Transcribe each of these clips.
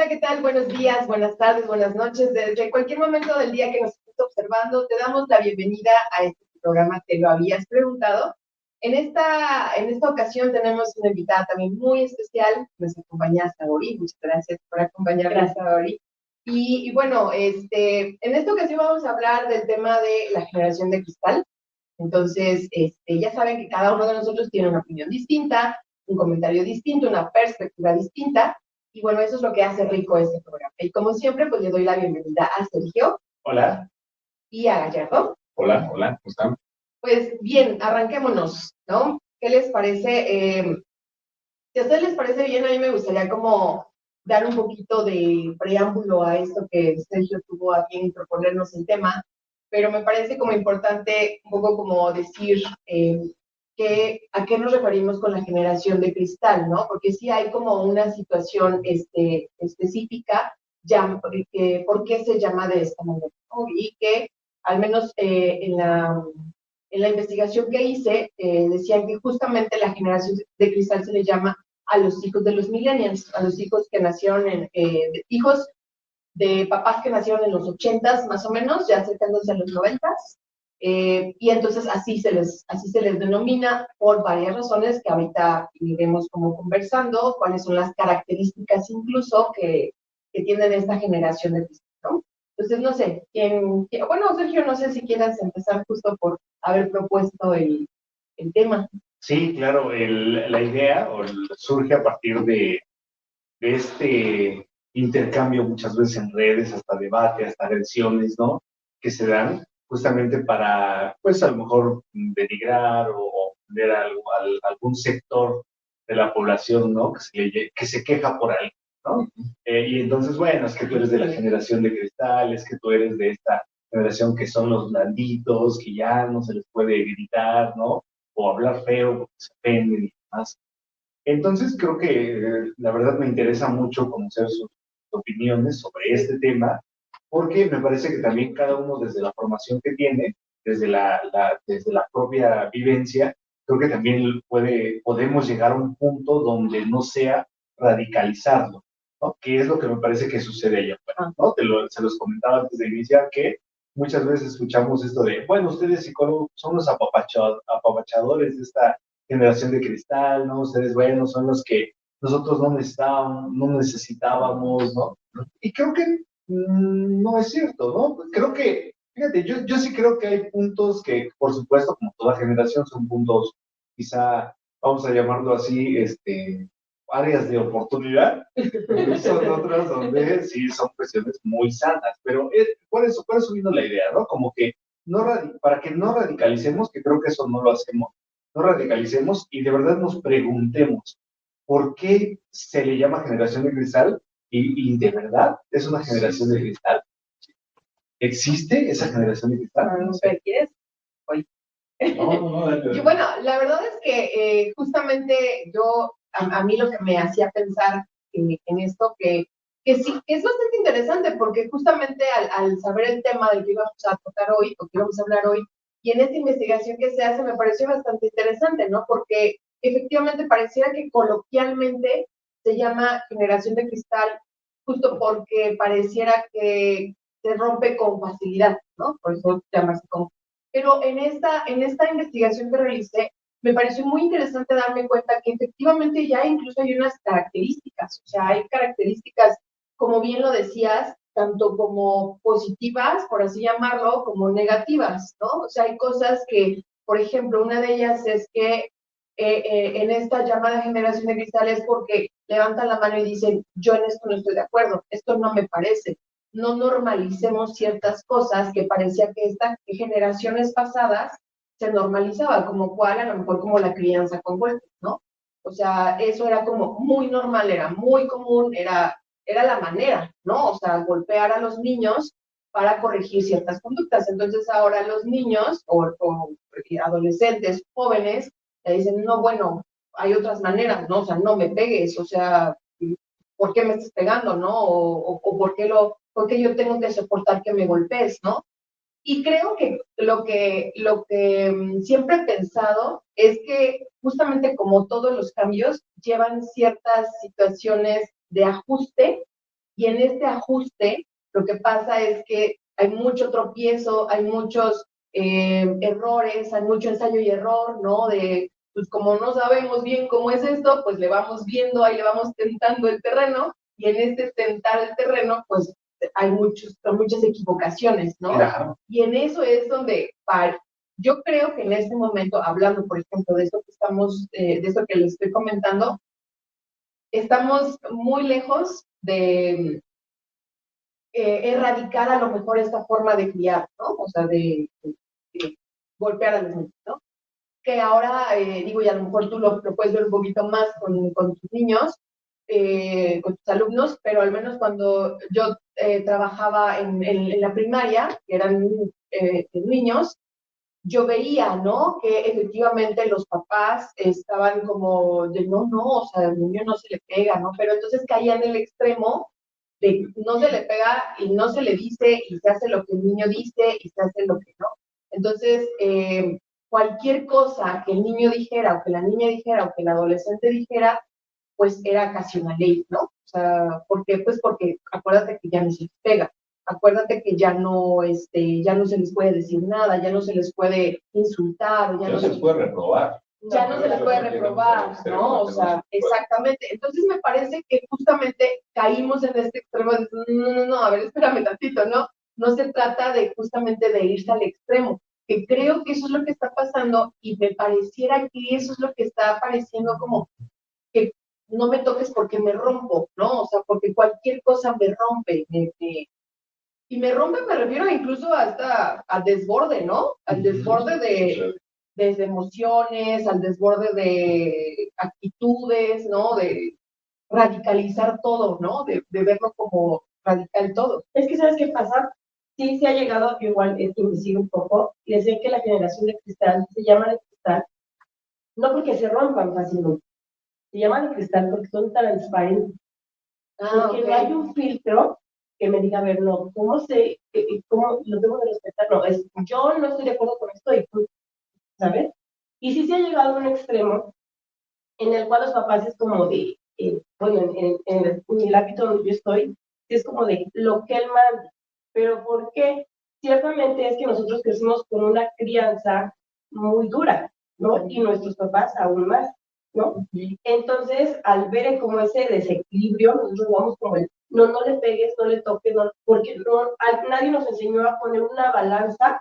¿qué tal? Buenos días, buenas tardes, buenas noches. Desde cualquier momento del día que nos estés observando, te damos la bienvenida a este programa. Te lo habías preguntado. En esta ocasión tenemos una invitada también muy especial. Nos acompaña Saori. Muchas gracias por acompañarnos, Saori. Y bueno, en esta ocasión vamos a hablar del tema de la generación de cristal. Entonces, ya saben que cada uno de nosotros tiene una opinión distinta, un comentario distinto, una perspectiva distinta. Y bueno, eso es lo que hace rico este programa. Y como siempre, pues le doy la bienvenida a Sergio. Hola. Y a Gallardo. Hola, hola, ¿cómo están? Pues bien, arranquémonos, ¿no? ¿Qué les parece? Si a ustedes les parece bien, a mí me gustaría como dar un poquito de preámbulo a esto que Sergio tuvo a bien proponernos el tema, pero me parece como importante un poco como decir a qué nos referimos con la generación de cristal, ¿no? Porque sí hay como una situación específica, ya, por qué se llama de esta manera, ¿no? Y que al menos en la investigación que hice, decían que justamente la generación de cristal se le llama a los hijos de los millennials, a los hijos que nacieron hijos de papás que nacieron en los 80s más o menos, ya acercándose a los 90s, y entonces así se les denomina por varias razones que ahorita iremos como conversando, cuáles son las características incluso que tienen esta generación de cristal, ¿no? Entonces, no sé, bueno, Sergio, no sé si quieras empezar justo por haber propuesto el tema. Sí, claro, la idea surge a partir de este intercambio muchas veces en redes, hasta debate, hasta reacciones, ¿no? Que se dan justamente para, pues a lo mejor denigrar o ofender a algún sector de la población, ¿no? Que se queja por algo, ¿no? Y entonces, bueno, es que tú eres de la generación de cristal, es que tú eres de esta generación que son los blanditos, que ya no se les puede gritar, ¿no? O hablar feo porque se ofenden y demás. Entonces creo que la verdad me interesa mucho conocer sus opiniones sobre este tema, porque me parece que también cada uno desde la formación que tiene, desde la propia vivencia, creo que también podemos llegar a un punto donde no sea radicalizarlo, ¿no? Que es lo que me parece que sucede allá afuera, ¿no? Se los comentaba antes de iniciar que muchas veces escuchamos esto de, bueno, ustedes psicólogos son los apapachadores de esta generación de cristal, ¿no? Ustedes, bueno, son los que nosotros no necesitábamos, ¿no? Y creo que no es cierto, ¿no? Creo que, fíjate, yo sí creo que hay puntos que, por supuesto, como toda generación, son puntos, quizá, vamos a llamarlo así, áreas de oportunidad, y son otras donde sí son cuestiones muy sanas, pero por eso vino la idea, ¿no? Como que para que no radicalicemos, que creo que eso no lo hacemos, no radicalicemos y de verdad nos preguntemos por qué se le llama generación de cristal y de verdad es una generación de cristal. ¿Existe esa generación de cristal? No sé. ¿Quieres? Oye. No. Bueno, la verdad es que justamente a mí lo que me hacía pensar en esto, que sí, que es bastante interesante, porque justamente al saber el tema del que íbamos a tocar hoy, o que íbamos a hablar hoy, y en esta investigación que se hace me pareció bastante interesante, ¿no? Porque efectivamente pareciera que coloquialmente se llama generación de cristal, justo porque pareciera que se rompe con facilidad, ¿no? Por eso llamarse como. Pero en esta investigación que realicé, me pareció muy interesante darme cuenta que efectivamente ya incluso hay unas características, o sea, hay características, como bien lo decías, tanto como positivas, por así llamarlo, como negativas, ¿no? O sea, hay cosas que, por ejemplo, una de ellas es que en esta llamada generación de cristal es porque levantan la mano y dicen, yo en esto no estoy de acuerdo, esto no me parece. No normalicemos ciertas cosas que parecía que estas generaciones pasadas se normalizaba, como cuál, a lo mejor como la crianza con golpes, ¿no? O sea, eso era como muy normal, era muy común, era la manera, ¿no? O sea, golpear a los niños para corregir ciertas conductas. Entonces ahora los niños o adolescentes, jóvenes, le dicen, no, bueno, hay otras maneras, ¿no? O sea, no me pegues, o sea, ¿por qué me estás pegando, no? O ¿por qué yo tengo que soportar que me golpees, no? Y creo que lo que siempre he pensado es que justamente como todos los cambios llevan ciertas situaciones de ajuste Y en este ajuste, lo que pasa es que hay mucho tropiezo, hay muchos errores, hay mucho ensayo y error, ¿no? Pues como no sabemos bien cómo es esto, pues le vamos viendo, ahí le vamos tentando el terreno, y en este tentar el terreno, pues hay muchas equivocaciones, ¿no? Claro. Y en eso es donde, yo creo que en este momento, hablando, por ejemplo, de esto que de esto que les estoy comentando, estamos muy lejos de erradicar a lo mejor esta forma de criar, ¿no? O sea, de golpear a los niños, ¿no? Que ahora, digo, y a lo mejor tú lo puedes ver un poquito más con tus niños, con tus alumnos, pero al menos cuando yo trabajaba en la primaria, que eran niños, yo veía, ¿no? Que efectivamente los papás estaban como de no, o sea, al niño no se le pega, ¿no? Pero entonces caía en el extremo de no se le pega y no se le dice y se hace lo que el niño dice y se hace lo que no. Entonces, cualquier cosa que el niño dijera o que la niña dijera o que el adolescente dijera, pues era casi una ley, ¿no? O sea, ¿por qué? Pues porque acuérdate que ya no se les pega, acuérdate que ya no se les puede decir nada, ya no se les puede insultar, ya no se les puede reprobar. Ya no se les puede reprobar, ¿no? O sea, exactamente. Entonces me parece que justamente caímos en este extremo de, no, a ver, espérame tantito, ¿no? No se trata de justamente de irse al extremo, que creo que eso es lo que está pasando y me pareciera que eso es lo que está apareciendo como que no me toques porque me rompo, ¿no? O sea, porque cualquier cosa me rompe, y me rompe, me refiero incluso hasta al desborde, ¿no? Al desborde de emociones, al desborde de actitudes, ¿no? De radicalizar todo, ¿no? De verlo como radical todo. Es que, ¿sabes qué pasa? Sí, se ha llegado, igual investigo un poco, y decir que la generación de cristal se llama de cristal, no porque se rompan fácilmente, se llama de cristal porque son transparentes. Porque no hay un filtro que me diga, a ver, no, ¿cómo lo debo de respetar? No, yo no estoy de acuerdo con esto y tú, ¿sabes? Y sí se ha llegado a un extremo en el cual los papás es como de, bueno, en el ámbito donde yo estoy, es como de lo que él manda. ¿Pero por qué? Ciertamente es que nosotros crecimos con una crianza muy dura, ¿no? Y nuestros papás aún más, ¿no? Entonces, al ver como ese desequilibrio, nosotros vamos como el, no le pegues, no le toques, no, porque nadie nos enseñó a poner una balanza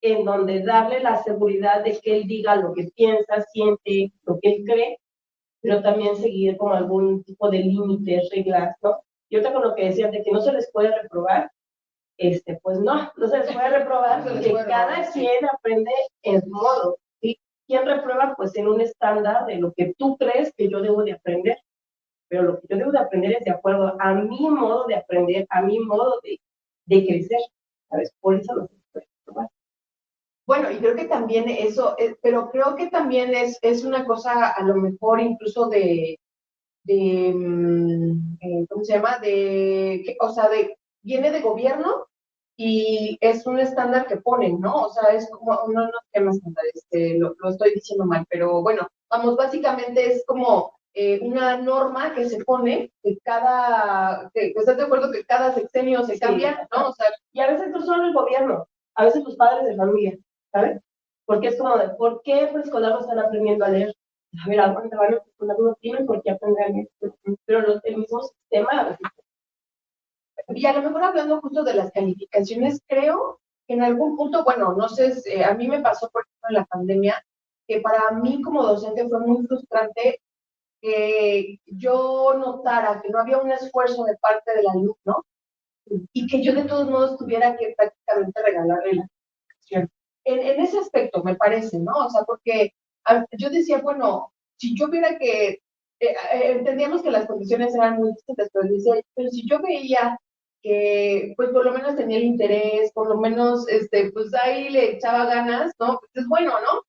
en donde darle la seguridad de que él diga lo que piensa, siente, lo que él cree, pero también seguir como algún tipo de límites, reglas, ¿no? Y otra con lo que decían de que no se les puede reprobar, pues no se les puede reprobar, porque cada quien aprende en su modo, ¿sí? ¿Quién reprueba? Pues en un estándar de lo que tú crees que yo debo de aprender, pero lo que yo debo de aprender es de acuerdo a mi modo de aprender, a mi modo de crecer, ¿sabes? Por eso no se puede reprobar. Bueno, y creo que también eso, pero creo que también es una cosa a lo mejor incluso ¿cómo se llama? O sea, viene de gobierno y es un estándar que ponen, ¿no? O sea, es como, no sé más estándar, lo estoy diciendo mal, pero bueno, vamos, básicamente es como una norma que se pone que ¿estás de acuerdo que cada sexenio se cambia, ¿no? O sea, y a veces no solo el gobierno, a veces los padres de familia, ¿sabes? Porque es como de, ¿por qué preescolar no están aprendiendo a leer? A ver, aguanta, van a preescolar, no tienen por qué aprender a leer, pero el mismo sistema a veces. Y a lo mejor hablando justo de las calificaciones, creo que en algún punto, bueno, no sé, a mí me pasó, por ejemplo, en la pandemia, que para mí como docente fue muy frustrante que yo notara que no había un esfuerzo de parte del alumno y que yo de todos modos tuviera que prácticamente regalarle la calificación. En ese aspecto, me parece, ¿no? O sea, porque yo decía, bueno, si yo viera que, entendíamos que las condiciones eran muy distintas, pero decía, pero si yo veía que, pues, por lo menos tenía el interés, por lo menos, pues, ahí le echaba ganas, ¿no? Pues es bueno, ¿no?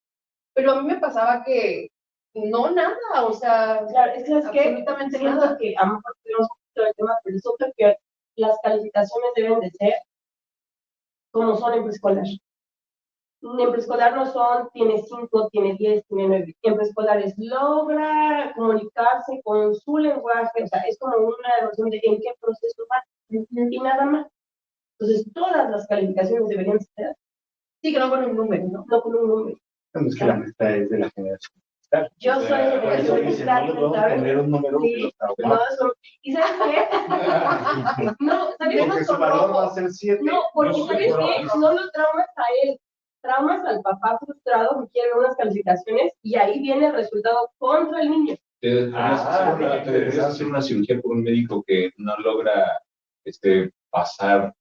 Pero a mí me pasaba que no, nada, o sea, claro, es que absolutamente nada. Que a lo mejor tenemos un poquito de tema, pero eso creo que las calificaciones deben de ser como son en preescolar. En preescolar no son, tiene 5, tiene 10, tiene 9. En preescolar es logra comunicarse con su lenguaje, o sea, es como una noción de en qué proceso va. y nada más. Entonces, todas las calificaciones deberían ser, Sí, que no con un número, ¿no? no con un número. Es que la meta es de la generación cristal. Yo O soy sea, de por eso generación dicen, cristal, no les vamos a ¿sabes? poner un número Sí, que los no, traumemos. ¿y sabes qué? No, ¿sabes? Porque su valor va a ser 7. No, porque ¿sabes qué? No lo traumas a él, traumas al papá frustrado que quiere unas calificaciones y ahí viene el resultado contra el niño. Te deberías hacer una cirugía por un médico que no logra pasar,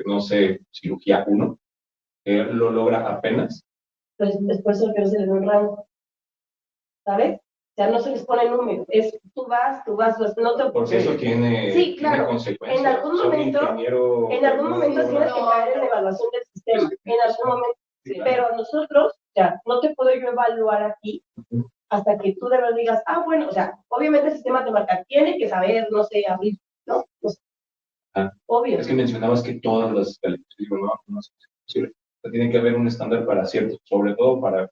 no sé, cirugía 1, que lo logra apenas. Pues después el que no se le da un rango, ¿sabes? O sea, no se les pone número, es tú vas, no te... Porque eso tiene, sí, claro, tiene consecuencias. en algún momento tienes que caer en la evaluación del sistema, en algún momento. Sí, claro. Pero nosotros, ya, no te puedo yo evaluar aquí hasta que tú de verdad digas, bueno, o sea, obviamente el sistema te marca, tiene que saber, no sé, abrir, ¿no? Pues, obvio. Es que mencionabas que todas las calificaciones, no es posible. O sea, tiene que haber un estándar para ciertos, sobre todo para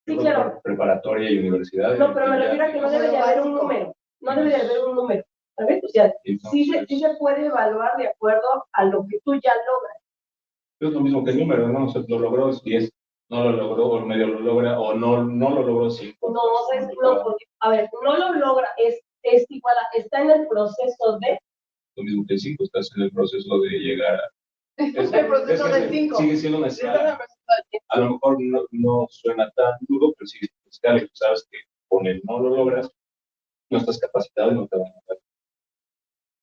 sí, claro, preparatoria y universidad. No, pero me refiero a que no debe de haber un número, no debe de haber un número, ¿sabes? O sea, entonces, sí se puede evaluar de acuerdo a lo que tú ya logras. Es lo mismo que el número, ¿no? O sea, lo logró es 10, no lo logró, o medio lo logra, o no lo logró 5. No, ¿sabes? No, porque, a ver, no lo logra, es igual, está en el proceso de... Lo mismo que el 5, estás en el proceso de llegar a... Es el proceso del 5. Sigue siendo una escala. A lo mejor no suena tan duro, pero sigue siendo una escala y tú sabes que con el no lo logras, no estás capacitado y no te van a dar.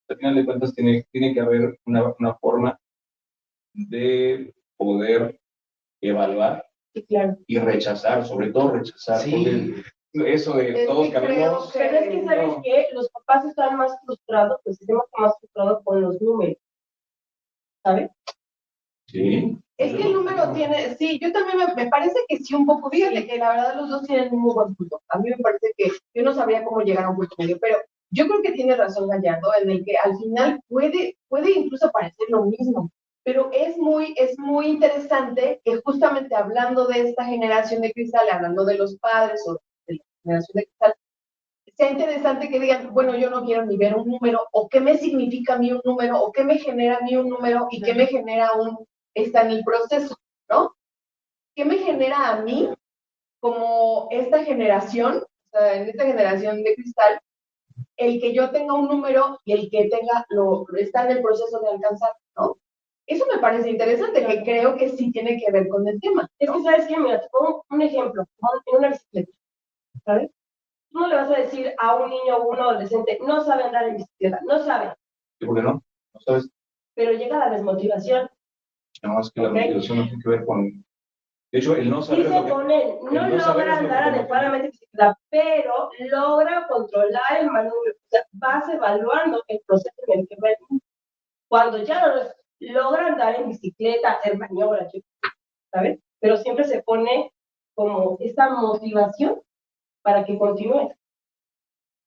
Al final de cuentas, tiene que haber una forma de poder evaluar, sí, claro, y rechazar, sobre todo rechazar, Sí. porque eso de todos cambiamos. Pero es que, ¿sabes qué? Los papás están más frustrados, el sistema está más frustrado con los números, ¿sabes? Sí. Es que el número tiene, sí, yo también me parece que sí un poco, fíjate que la verdad los dos tienen un muy buen punto. A mí me parece que yo no sabría cómo llegar a un punto medio, pero yo creo que tiene razón Gallardo en el que al final puede incluso parecer lo mismo, pero es muy interesante que justamente hablando de esta generación de cristal, hablando de los padres o de la generación de cristal, sea interesante que digan, bueno, yo no quiero ni ver un número, o qué me significa a mí un número, o qué me genera a mí un número, y qué me genera está en el proceso, ¿no? ¿Qué me genera a mí como esta generación, o sea, en esta generación de cristal, el que yo tenga un número y el que está en el proceso de alcanzar, ¿no? Eso me parece interesante, que creo que sí tiene que ver con el tema, ¿no? Es que, ¿sabes qué? Mira, te pongo un ejemplo, en una bicicleta, ¿sabes? Tú no le vas a decir a un niño o un adolescente, no sabe andar en bicicleta, no sabe. ¿Y por qué no? ¿No sabes? Pero llega la desmotivación. No, es que la motivación no tiene que ver con... De hecho, el no saber... Dice con él, no logra andar adecuadamente en bicicleta, pero logra controlar el manubrio. O sea, vas evaluando el proceso en el que va el niño. Cuando ya no logra andar en bicicleta, hacer maniobras, ¿sabes? Pero siempre se pone como esta motivación para que continúe.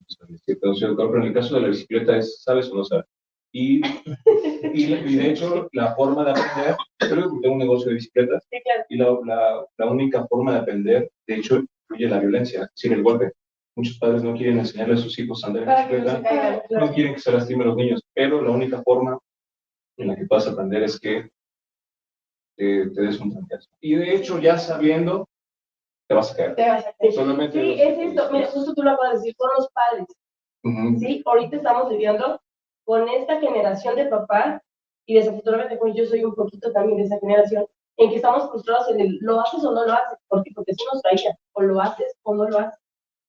Entonces, pero en el caso de la bicicleta es, ¿sabes o no sabes? Y de hecho, la forma de aprender, creo que tengo un negocio de bicicletas, sí, claro. Y la única forma de aprender, de hecho, incluye la violencia, es decir, el golpe. Muchos padres no quieren enseñarle a sus hijos a andar en bicicleta, no quieren que se lastimen los niños, pero la única forma en la que puedas aprender es que te des un trancazo. Y de hecho, ya sabiendo, te vas a caer. Solamente sí, es esto. Mira, justo tú lo acabas de decir, son los padres. Sí, ahorita estamos viviendo con esta generación de papás, y desafortunadamente pues yo soy un poquito también de esa generación, en que estamos frustrados en el, ¿lo haces o no lo haces? Porque eso nos traía, o lo haces o no lo haces.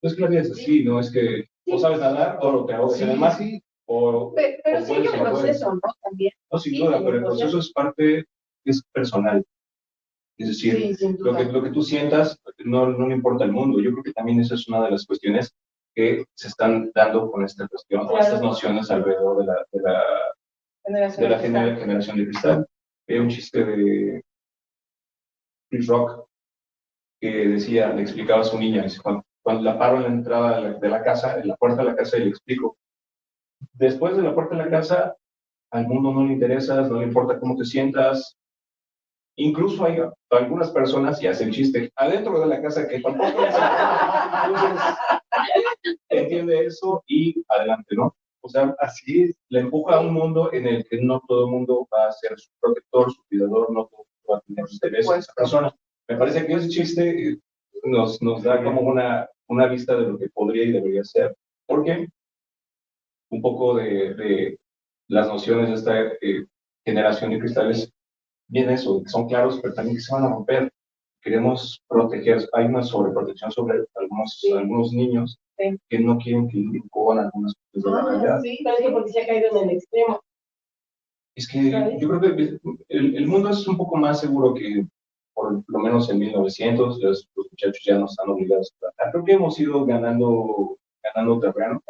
No es que la vida es así, no es que o sabes nadar o lo te ahogas en el mar. Sí. Pero sí hay un proceso, ¿no? También. No, sin duda, pero el proceso es parte, es personal. Es decir, lo que tú sientas no le importa al mundo. Yo creo que también esa es una de las cuestiones que se están dando con esta cuestión, o estas nociones alrededor de la generación de cristal. Hay un chiste de Chris Rock que decía, le explicaba a su niña, dice, cuando la paro en la entrada de la casa, en la puerta de la casa, y le explico, después de la puerta de la casa, al mundo no le interesas, no le importa cómo te sientas. Incluso hay algunas personas, y hacen chiste, adentro de la casa que tampoco les importa. Entonces, entiende eso y adelante, ¿no? O sea, Así es. la empuja a un mundo en el que no todo el mundo va a ser su protector, su cuidador, no todo el mundo va a tener interés en esa persona. Me parece que ese chiste nos da como una vista de lo que podría y debería ser. Porque un poco de las nociones de esta generación de cristales viene eso, que son claros, pero también que se van a romper. Queremos proteger, hay una sobreprotección sobre algunos niños que no quieren que incoban algunas cosas de la realidad. Sí, parece que porque se ha caído en el extremo. Es que yo creo que el mundo es un poco más seguro que por lo menos en 1900, los muchachos ya no están obligados a trabajar. Creo que hemos ido ganando terreno,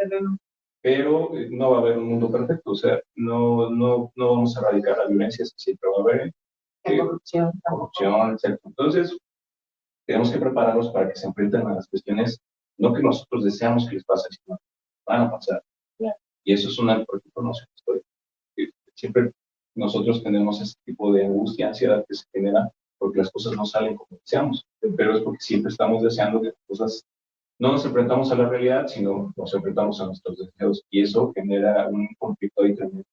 pero no va a haber un mundo perfecto. O sea, no vamos a erradicar la violencia, siempre va a haber corrupción, etc. Entonces, tenemos que prepararlos para que se enfrenten a las cuestiones, no que nosotros deseamos que les pasen, sino que van a pasar. Claro. Y eso es una, por ejemplo, no sé, siempre nosotros tenemos ese tipo de angustia, ansiedad que se genera porque las cosas no salen como deseamos, pero es porque siempre estamos deseando que las cosas no nos enfrentamos a la realidad, sino nos enfrentamos a nuestros deseos y eso genera un conflicto ahí tremendo.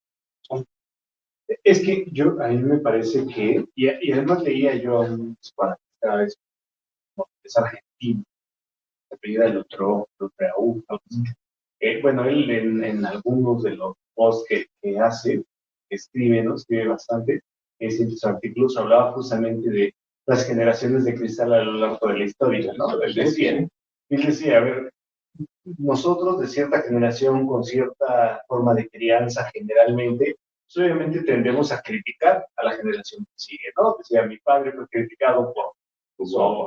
Es que a mí me parece que, y además leía yo a un psicoanalista, es argentino, se apellida Lutroaú. Bueno, él en algunos de los posts que hace, escribe, ¿no? Escribe bastante, en sus artículos hablaba justamente de las generaciones de cristal a lo largo de la historia, ¿no? Él decía, a ver, nosotros de cierta generación con cierta forma de crianza generalmente, pues obviamente tendemos a criticar a la generación que sigue, ¿no? Decía, mi padre fue criticado por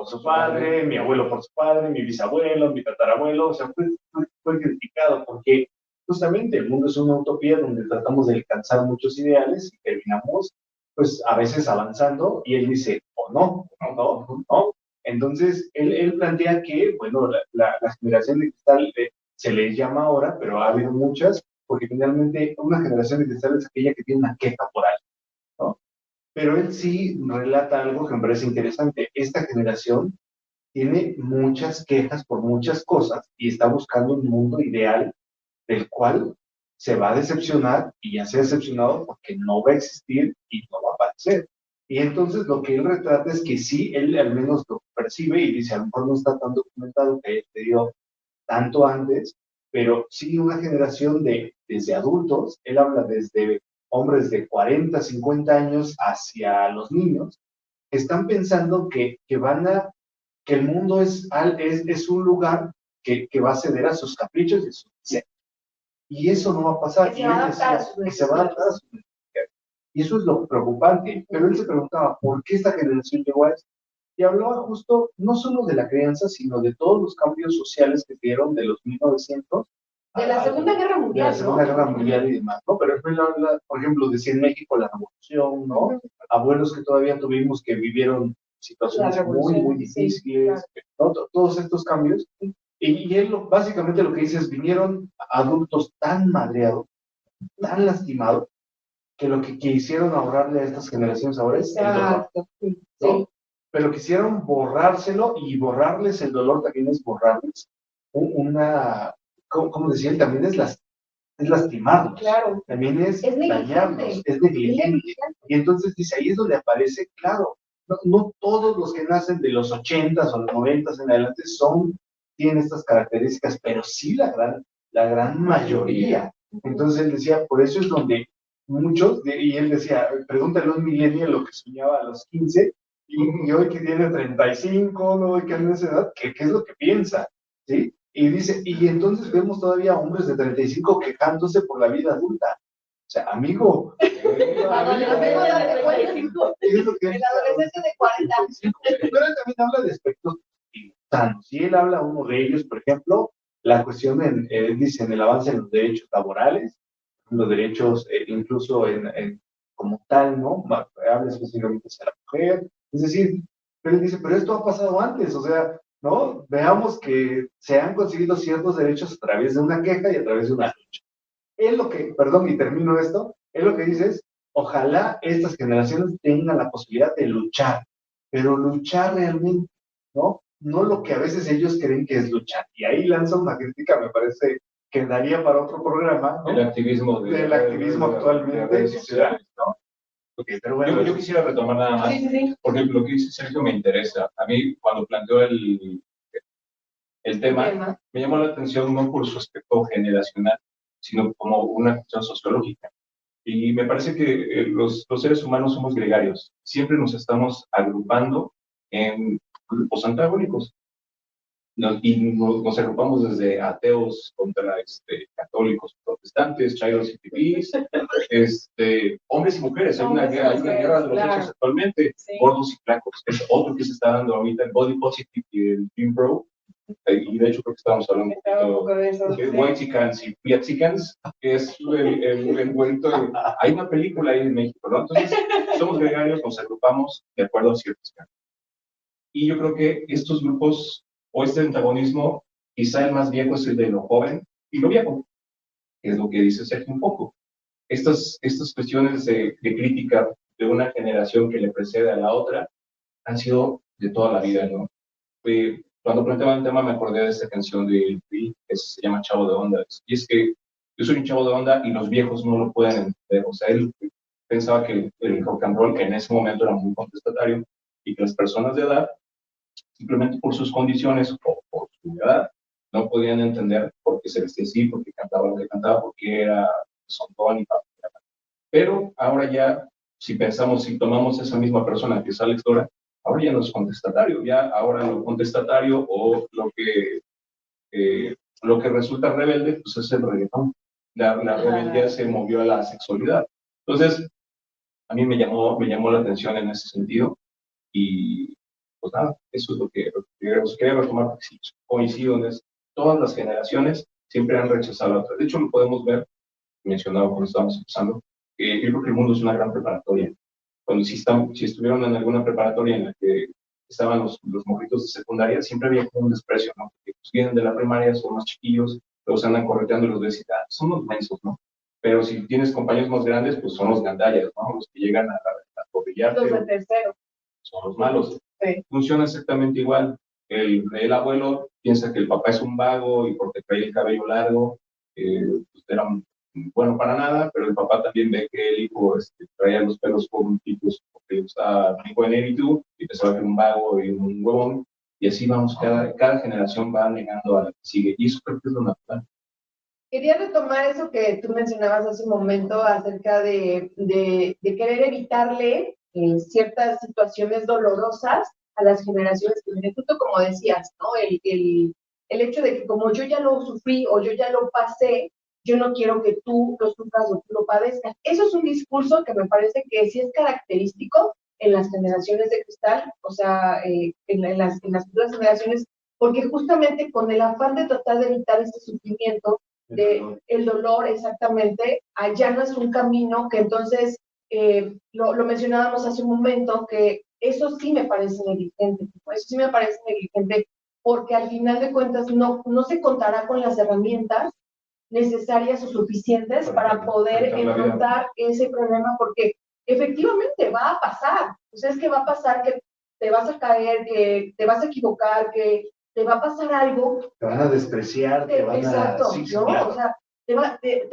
su padre, mi abuelo por su padre, mi bisabuelo, mi tatarabuelo, o sea, fue criticado porque justamente el mundo es una utopía donde tratamos de alcanzar muchos ideales y terminamos, pues, a veces avanzando, y él dice, o no. Entonces, él plantea que, bueno, la generación de cristal se le llama ahora, pero ha habido muchas, porque finalmente una generación de cristal es aquella que tiene una queja por algo, ¿no? Pero él sí relata algo que me parece interesante. Esta generación tiene muchas quejas por muchas cosas y está buscando un mundo ideal del cual se va a decepcionar y ya se ha decepcionado porque no va a existir y no va a aparecer. Y entonces lo que él retrata es que sí, él al menos lo percibe y dice, a lo mejor no está tan documentado que haya tenido tanto antes, pero sí una generación desde adultos, él habla desde hombres de 40, 50 años hacia los niños, que están pensando que el mundo es un lugar que va a ceder a sus caprichos y a sus deseos. Y eso no va a pasar. Que se va a adaptar a sus necesidades. Y eso es lo preocupante. Pero él se preguntaba, ¿por qué esta generación llegó a esto? Y hablaba justo no solo de la crianza, sino de todos los cambios sociales que dieron de los 1900. De la Segunda Guerra Mundial, De la Segunda Guerra Mundial y demás, ¿no? Pero él habla, por ejemplo, decía en México la revolución, ¿no? Abuelos que todavía tuvimos que vivieron situaciones muy difíciles, sí, claro. ¿No? Todos estos cambios. Y él básicamente lo que dice es, vinieron adultos tan madreados, tan lastimados, que lo que quisieron ahorrarle a estas generaciones ahora es el dolor, ¿no? Sí. Pero quisieron borrárselo, y borrarles el dolor también es borrarles ¿cómo decía? También es lastimarlos. Claro. También es dañarlos, es negligente. Y entonces dice, ahí es donde aparece, claro, no todos los que nacen de los 80s o los 90s en adelante tienen estas características, pero sí la gran mayoría. Entonces él decía, por eso es donde muchos, y él decía, pregúntale a un millennial lo que soñaba a los 15, y hoy que tiene 35, no, hoy que anda en esa edad, ¿qué es lo que piensa? ¿Sí? Y dice, y entonces vemos todavía hombres de 35 quejándose por la vida adulta. O sea, amigo. La adolescencia de 40. Pero él también habla de aspectos sanos. Y él habla uno de ellos, por ejemplo, la cuestión, dice, en el avance en los derechos laborales, los derechos incluso como tal, ¿no? Habla específicamente hacia la mujer. Es decir, pero él dice, pero esto ha pasado antes, o sea, ¿no? Veamos que se han conseguido ciertos derechos a través de una queja y a través de una lucha. Perdón, y termino esto, él lo que dice es, ojalá estas generaciones tengan la posibilidad de luchar, pero luchar realmente, ¿no? No lo que a veces ellos creen que es luchar. Y ahí lanza una crítica, me parece quedaría para otro programa, ¿no? El activismo del activismo actualmente. de redes sociales, ¿no? Okay, Pero bueno, yo quisiera retomar nada más, porque lo que dice Sergio me interesa. A mí, cuando planteó el tema, me llamó la atención no por su aspecto generacional, sino como una cuestión sociológica. Y me parece que los seres humanos somos gregarios. Siempre nos estamos agrupando en grupos antagónicos. Nos agrupamos desde ateos contra católicos, protestantes, chairos y pipís, hombres y mujeres. Hay una guerra de los sexos actualmente, gordos y flacos. Es otro que se está dando ahorita, el body positive y el Jim Bro. Y de hecho creo que estábamos hablando un poco de eso, Whitexicans y Piaxicans, que es el vuelto de... Hay una película ahí en México, ¿no? Entonces, somos gregarios, nos agrupamos de acuerdo a ciertos casos. Y yo creo que estos grupos, o este antagonismo, quizá el más viejo es el de lo joven y lo viejo, que es lo que dice Sergio un poco. Estas cuestiones de crítica de una generación que le precede a la otra han sido de toda la vida, ¿no? Cuando planteaba el tema me acordé de esta canción de El Tri, que se llama Chavo de Onda. Y es que yo soy un chavo de onda y los viejos no lo pueden entender. O sea, él pensaba que el rock and roll en ese momento era muy contestatario y que las personas de edad, simplemente por sus condiciones o por su edad, no podían entender por qué se vestía así, por qué cantaba lo que cantaba, por qué era sontón y tal. Pero ahora ya, si pensamos, si tomamos esa misma persona que es Alex Lora, ahora ya no es contestatario, ya ahora lo contestatario o lo que resulta rebelde, pues es el reggaetón. La rebeldía se movió a la sexualidad. Entonces, a mí me llamó la atención en ese sentido y pues nada, eso es lo que quería retomar, porque sí, coincido en eso. Todas las generaciones siempre han rechazado a la otra. De hecho, lo podemos ver, mencionado cuando estábamos empezando, que yo creo que el mundo es una gran preparatoria. Cuando si estuvieron en alguna preparatoria en la que estaban los morritos de secundaria, siempre había como un desprecio, ¿no? Porque pues, vienen de la primaria, son más chiquillos, los andan correteando y los ves y son los mensos, ¿no? Pero si tienes compañeros más grandes, pues son los gandallas, ¿no? Los que llegan a atropellarte. Los de tercero. Son los malos. Sí. Funciona exactamente igual. El abuelo piensa que el papá es un vago y porque trae el cabello largo, pues era bueno para nada, pero el papá también ve que el hijo traía los pelos por tipos porque le gustaba Blink-182 y pensaba que era un vago y un huevón, y así vamos, cada generación va negando a la que sigue, y eso creo que es lo natural. Quería retomar eso que tú mencionabas hace un momento acerca de querer evitarle ciertas situaciones dolorosas a las generaciones que vienen, justo como decías, ¿no? El hecho de que como yo ya lo sufrí o yo ya lo pasé, yo no quiero que tú lo sufras o tú lo padezcas. Eso es un discurso que me parece que sí es característico en las generaciones de cristal, o sea, en las futuras generaciones, porque justamente con el afán de tratar de evitar este sufrimiento, el dolor exactamente, allá no es un camino que entonces, lo mencionábamos hace un momento, que eso sí me parece negligente, eso sí me parece negligente, porque al final de cuentas no se contará con las herramientas necesarias o suficientes para poder enfrentar ese problema, porque efectivamente va a pasar, o sea, es que va a pasar que te vas a caer, que te vas a equivocar, que te va a pasar algo. Te van a despreciar, te van exacto, a... Sí, ¿no? claro. O sea, te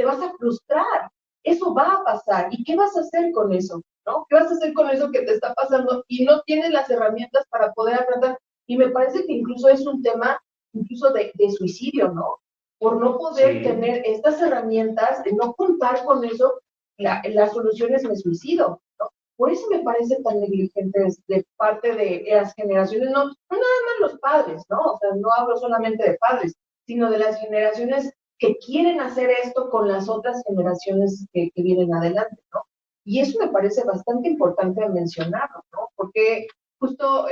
vas a frustrar. Eso va a pasar. ¿Y qué vas a hacer con eso? ¿No? ¿Qué vas a hacer con eso que te está pasando? Y no tienes las herramientas para poder afrontar. Y me parece que incluso es un tema incluso de suicidio, ¿no? Por no poder tener estas herramientas, de no contar con eso, la solución es me suicido, ¿no? Por eso me parece tan negligente de parte de las generaciones, no nada más los padres, ¿no? O sea, no hablo solamente de padres, sino de las generaciones que quieren hacer esto con las otras generaciones que vienen adelante, ¿no? Y eso me parece bastante importante mencionarlo, ¿no? Porque justo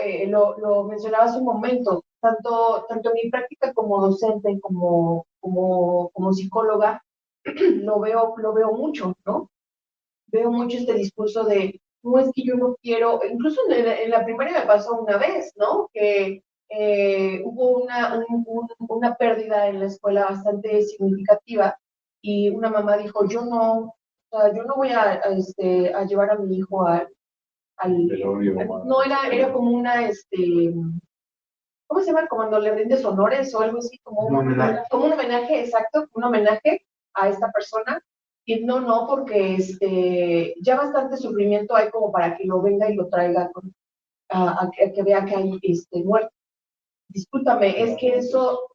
lo mencionaba hace un momento, tanto en mi práctica como docente, como psicóloga, lo veo mucho, ¿no? Veo mucho este discurso de, no es que yo no quiero, incluso en la primaria me pasó una vez, ¿no? Que hubo una pérdida en la escuela bastante significativa y una mamá dijo, yo no voy a llevar a mi hijo no, era como ¿cómo se llama? Cuando le rindes honores o algo así, como un homenaje, exacto, un homenaje a esta persona. Y no, porque ya bastante sufrimiento hay como para que lo venga y lo traiga a que vea que hay muerto. Discúlpame, es que eso,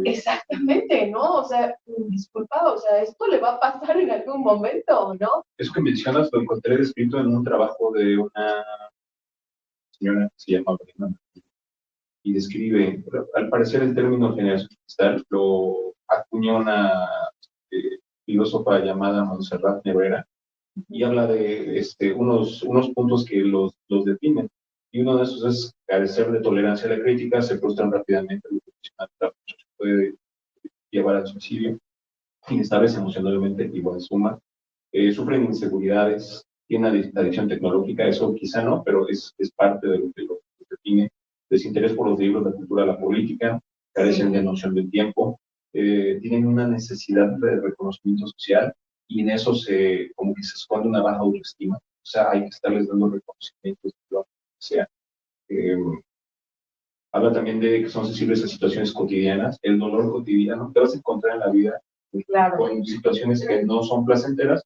exactamente, ¿no? O sea, disculpa, o sea, esto le va a pasar en algún momento, ¿no? Eso que mencionas lo encontré descrito en un trabajo de una señora que se llama Brenda, y describe, al parecer el término generación cristal lo acuñó una filósofa llamada Montserrat Nebrera, y habla de unos puntos que los definen. Y uno de esos es carecer de tolerancia a la crítica, se frustran rápidamente, lo que se puede llevar al suicidio, inestables emocionalmente, igual en suma, sufren inseguridades, tienen adicción tecnológica, eso quizá no, pero es parte de lo que lo define, desinterés por los libros, la cultura, la política, carecen de noción del tiempo, tienen una necesidad de reconocimiento social, y en eso como que se esconde una baja autoestima, o sea, hay que estarles dando reconocimientos, lo que sea. Habla también de que son sensibles a situaciones cotidianas, el dolor cotidiano, te vas a encontrar en la vida con situaciones que no son placenteras,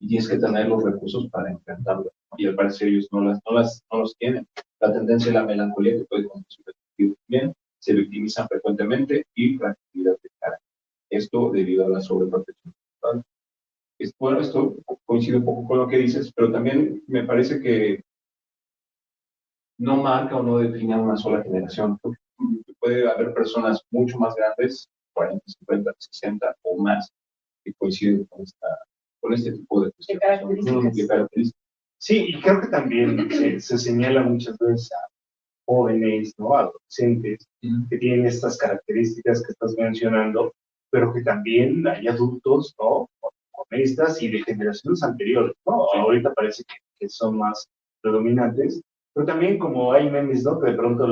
y tienes que tener los recursos para enfrentarlas, y al parecer ellos no los tienen. La tendencia a la melancolía que puede conducir bien, se victimizan frecuentemente y fragilidad de carácter. Esto debido a la sobreprotección. Bueno, esto coincide un poco con lo que dices, pero también me parece que no marca o no define a una sola generación. Puede haber personas mucho más grandes, 40, 50, 60 o más, que coinciden con este tipo de características. Sí, y creo que también se señala muchas veces a jóvenes, ¿no? Adolescentes, que tienen estas características que estás mencionando, pero que también hay adultos, ¿no? Con estas y de generaciones anteriores, ¿no? Sí. Ahorita parece que son más predominantes, pero también como hay memes, ¿no? Que de pronto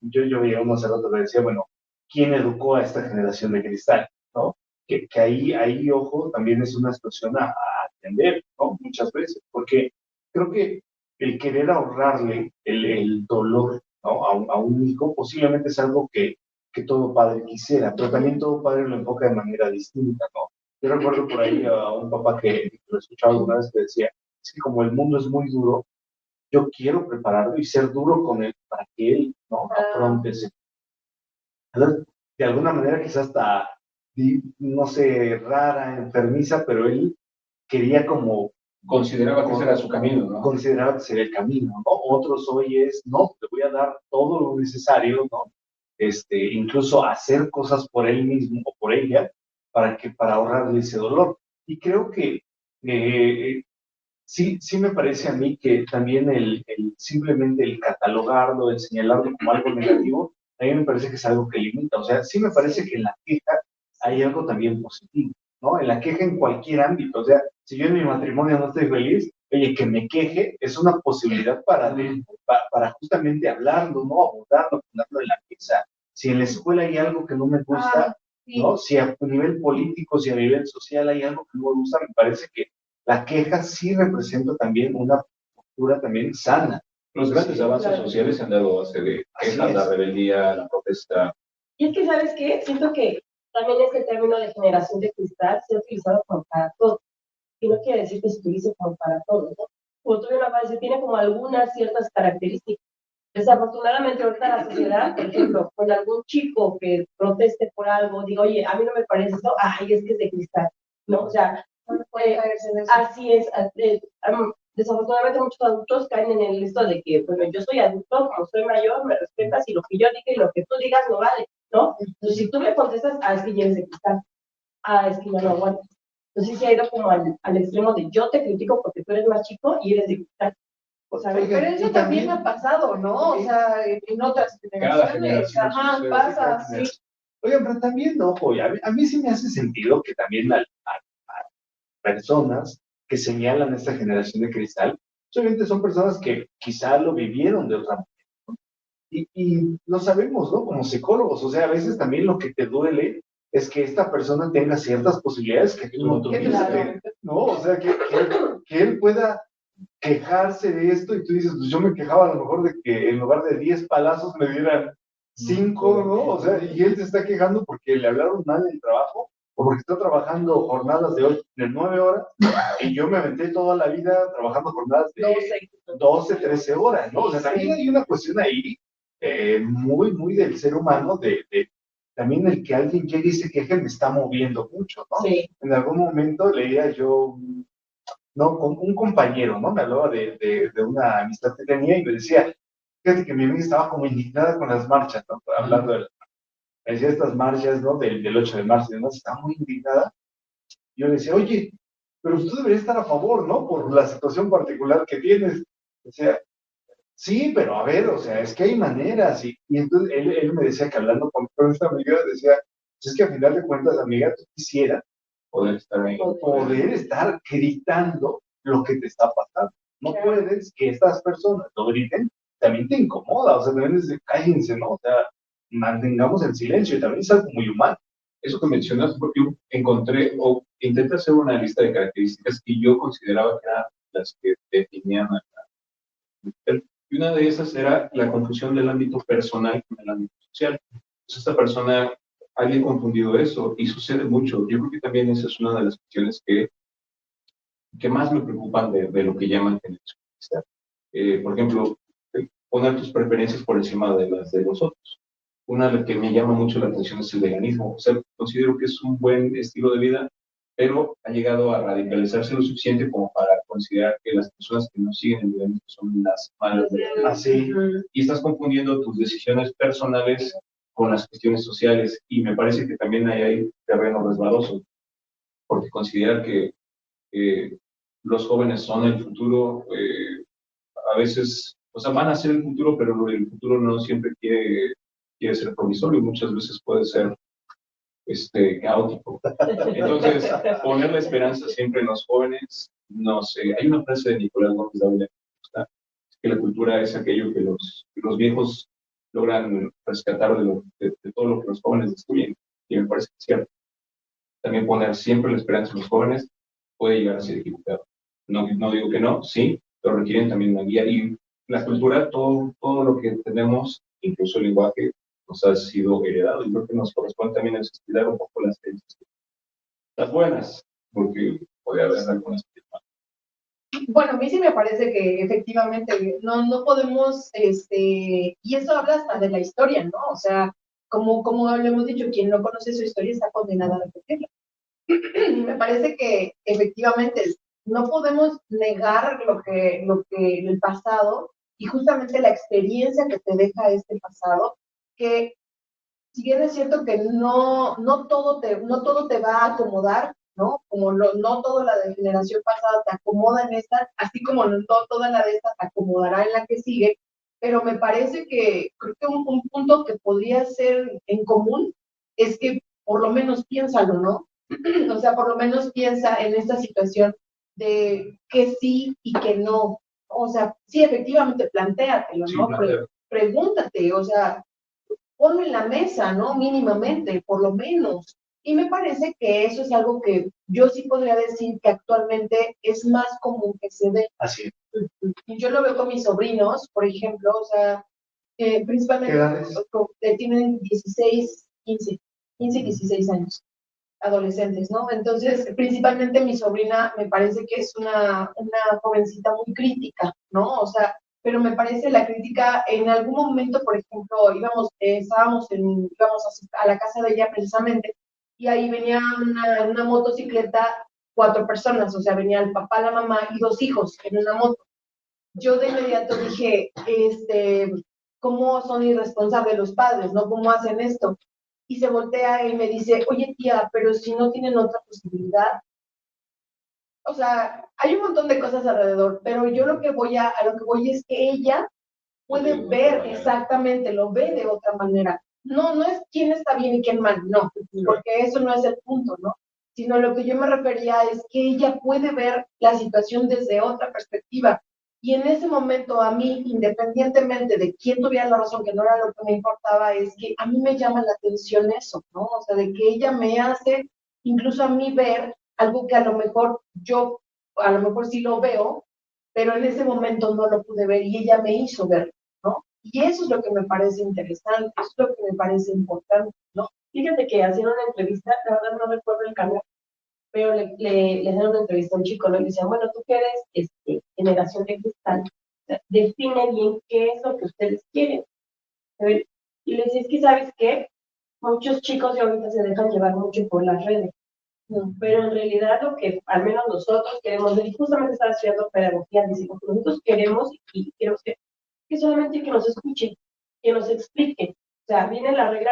yo veía uno hace rato que decía, bueno, ¿quién educó a esta generación de cristal, ¿no? Que ahí, ojo, también es una situación a atender, ¿no? Muchas veces, porque creo que el querer ahorrarle el dolor, ¿no? a un hijo posiblemente es algo que todo padre quisiera, pero también todo padre lo enfoca de manera distinta, ¿no? Yo recuerdo por ahí a un papá que lo escuchaba alguna vez que decía, es que como el mundo es muy duro, yo quiero prepararlo y ser duro con él para que él, ¿no? afronte ese. De alguna manera quizás hasta, no sé, rara, enfermiza, pero él quería como consideraba que ese era su camino, ¿no? Consideraba que sería el camino, ¿no? Otros hoy no, te voy a dar todo lo necesario, ¿no? Incluso hacer cosas por él mismo o por ella para ahorrarle ese dolor. Y creo que sí me parece a mí que también simplemente el catalogarlo, el señalarlo como algo negativo, a mí me parece que es algo que limita. O sea, sí me parece que en la queja hay algo también positivo, ¿no? En la queja en cualquier ámbito. O sea, si yo en mi matrimonio no estoy feliz, oye, que me queje es una posibilidad para justamente hablarlo, ¿no? Abordarlo, ponerlo en la mesa. Si en la escuela hay algo que no me gusta, ¿no? Si a nivel político, si a nivel social hay algo que no me gusta, me parece que la queja sí representa también una postura también sana. Los grandes avances sociales se han dado a base de quejas, la rebeldía, la protesta. Y es que, ¿sabes qué? Siento que también este término de generación de cristal se ha utilizado como para todo. Y no quiere decir que se utilice como para todo, ¿no? Como tú bien lo tiene como algunas ciertas características. Desafortunadamente, ahorita la sociedad, por ejemplo, con algún chico que proteste por algo, digo, oye, a mí no me parece esto, ay, es que es de cristal, ¿no? O sea, así es. Desafortunadamente muchos adultos caen en el esto de que, bueno, yo soy adulto, como soy mayor, me respetas y lo que yo diga y lo que tú digas no vale, ¿no? Entonces, si tú me contestas, es que ya eres de cristal, es que ya no aguantas. Entonces, se ha ido como al extremo de yo te critico porque tú eres más chico y eres de cristal. O sea, pero eso también ha pasado, ¿no? O sea, en otras generaciones. Ajá, pasa, sí. Oigan, pero también, ojo, a mí sí me hace sentido que también a personas que señalan esta generación de cristal, solamente son personas que quizá lo vivieron de otra manera, ¿no? Y lo sabemos, ¿no? Como psicólogos, o sea, a veces también lo que te duele es que esta persona tenga ciertas posibilidades que tú no tuviste, ¿no? O sea, que él pueda quejarse de esto y tú dices, pues yo me quejaba a lo mejor de que en lugar de 10 palazos me dieran 5, ¿no? O sea, y él se está quejando porque le hablaron mal en el trabajo o porque está trabajando jornadas de 9 horas y yo me aventé toda la vida trabajando jornadas de 12, 13 horas, ¿no? O sea, también hay una cuestión ahí muy del ser humano, también el que alguien llegue y se queje me está moviendo mucho, ¿no? Sí. En algún momento leía yo, no, con un compañero, ¿no? Me hablaba de una amistad que tenía y me decía, fíjate que mi amiga estaba como indignada con las marchas, ¿no? Hablando de me decía estas marchas, ¿no? Del 8 de marzo y demás, estaba muy indignada. Yo le decía, oye, pero tú deberías estar a favor, ¿no? Por la situación particular que tienes. O sea, sí, pero a ver, o sea, es que hay maneras. Y entonces él me decía que hablando con esta amiga, decía, pues es que a final de cuentas, amiga, tú quisieras Poder estar ahí. poder estar gritando lo que te está pasando. No puedes que estas personas lo griten, también te incomoda, o sea, también es de cállense, ¿no? O sea, mantengamos el silencio y también es algo muy humano. Eso que mencionas, porque yo encontré o intenté hacer una lista de características que yo consideraba que eran las que definían a la mujer. Y una de esas era la confusión del ámbito personal con el ámbito social. Entonces, esta persona, alguien confundido eso, y sucede mucho. Yo creo que también esa es una de las cuestiones que más me preocupan de lo que llaman generación cristal. Por ejemplo, poner tus preferencias por encima de las de los otros. Una de las que me llama mucho la atención es el veganismo. O sea, considero que es un buen estilo de vida, pero ha llegado a radicalizarse lo suficiente como para considerar que las personas que no siguen el veganismo son las malas de la vida. Así. Y estás confundiendo tus decisiones personales con las cuestiones sociales, y me parece que también hay terreno resbaloso, porque considerar que los jóvenes son el futuro, a veces, o sea, van a ser el futuro, pero el futuro no siempre quiere ser provisorio, muchas veces puede ser caótico. Entonces, poner la esperanza siempre en los jóvenes, no sé, hay una frase de Nicolás Gómez Dávila que me gusta, que la cultura es aquello que los viejos logran rescatar de todo lo que los jóvenes destruyen, y me parece que es cierto. También poner siempre la esperanza en los jóvenes puede llegar a ser equivocado. No digo que no, sí, pero requieren también una guía. Y la cultura, todo lo que tenemos, incluso el lenguaje, nos ha sido heredado. Y creo que nos corresponde también estudiar un poco las creencias. Las buenas, porque puede haber algunas que no. Bueno, a mí sí me parece que efectivamente no podemos, y eso habla hasta de la historia, ¿no? O sea, como lo hemos dicho, quien no conoce su historia está condenado a repetirla. Me parece que efectivamente no podemos negar lo que el pasado y justamente la experiencia que te deja este pasado, que si bien es cierto que no todo te va a acomodar, ¿no? Como no toda la de generación pasada te acomoda en esta, así como no toda la de esta te acomodará en la que sigue, pero me parece que creo que un punto que podría ser en común es que por lo menos piénsalo, ¿no? O sea, por lo menos piensa en esta situación de que sí y que no. O sea, sí, efectivamente, plantéatelo, Sí, ¿no? Pregúntate, o sea, ponlo en la mesa, ¿no? Mínimamente, por lo menos. Y me parece que eso es algo que yo sí podría decir que actualmente es más común que se dé. Así. Yo lo veo con mis sobrinos, por ejemplo, o sea, principalmente tienen 16, 15 y 16 años, adolescentes, ¿no? Entonces, principalmente mi sobrina me parece que es una jovencita muy crítica, ¿no? O sea, pero me parece la crítica en algún momento, por ejemplo, íbamos a la casa de ella precisamente, y ahí venía una motocicleta, 4 personas, o sea, venía el papá, la mamá y 2 hijos en una moto. Yo de inmediato dije, ¿cómo son irresponsables los padres, no? ¿Cómo hacen esto? Y se voltea y me dice, oye tía, pero si no tienen otra posibilidad. O sea, hay un montón de cosas alrededor, pero yo lo que voy es que ella puede ver exactamente, lo ve de otra manera. No es quién está bien y quién mal, no, porque eso no es el punto, ¿no? Sino lo que yo me refería es que ella puede ver la situación desde otra perspectiva. Y en ese momento a mí, independientemente de quién tuviera la razón, que no era lo que me importaba, es que a mí me llama la atención eso, ¿no? O sea, de que ella me hace incluso a mí ver algo que a lo mejor sí lo veo, pero en ese momento no lo pude ver y ella me hizo verlo, ¿no? Y eso es lo que me parece interesante, eso es lo que me parece importante, ¿no? Fíjate que hacían una entrevista, la verdad no recuerdo el canal, pero le hacían una entrevista a un chico, ¿no? Y decían, bueno, tú que eres generación de cristal, o sea, define bien qué es lo que ustedes quieren. ¿Sabes? Y les decía, es que, ¿sabes qué? Muchos chicos de ahorita se dejan llevar mucho por las redes, ¿no? Pero en realidad lo que al menos nosotros queremos, y justamente estaba estudiando pedagogía, decimos, nosotros queremos y queremos que solamente que nos escuchen, que nos explique. O sea, viene la regla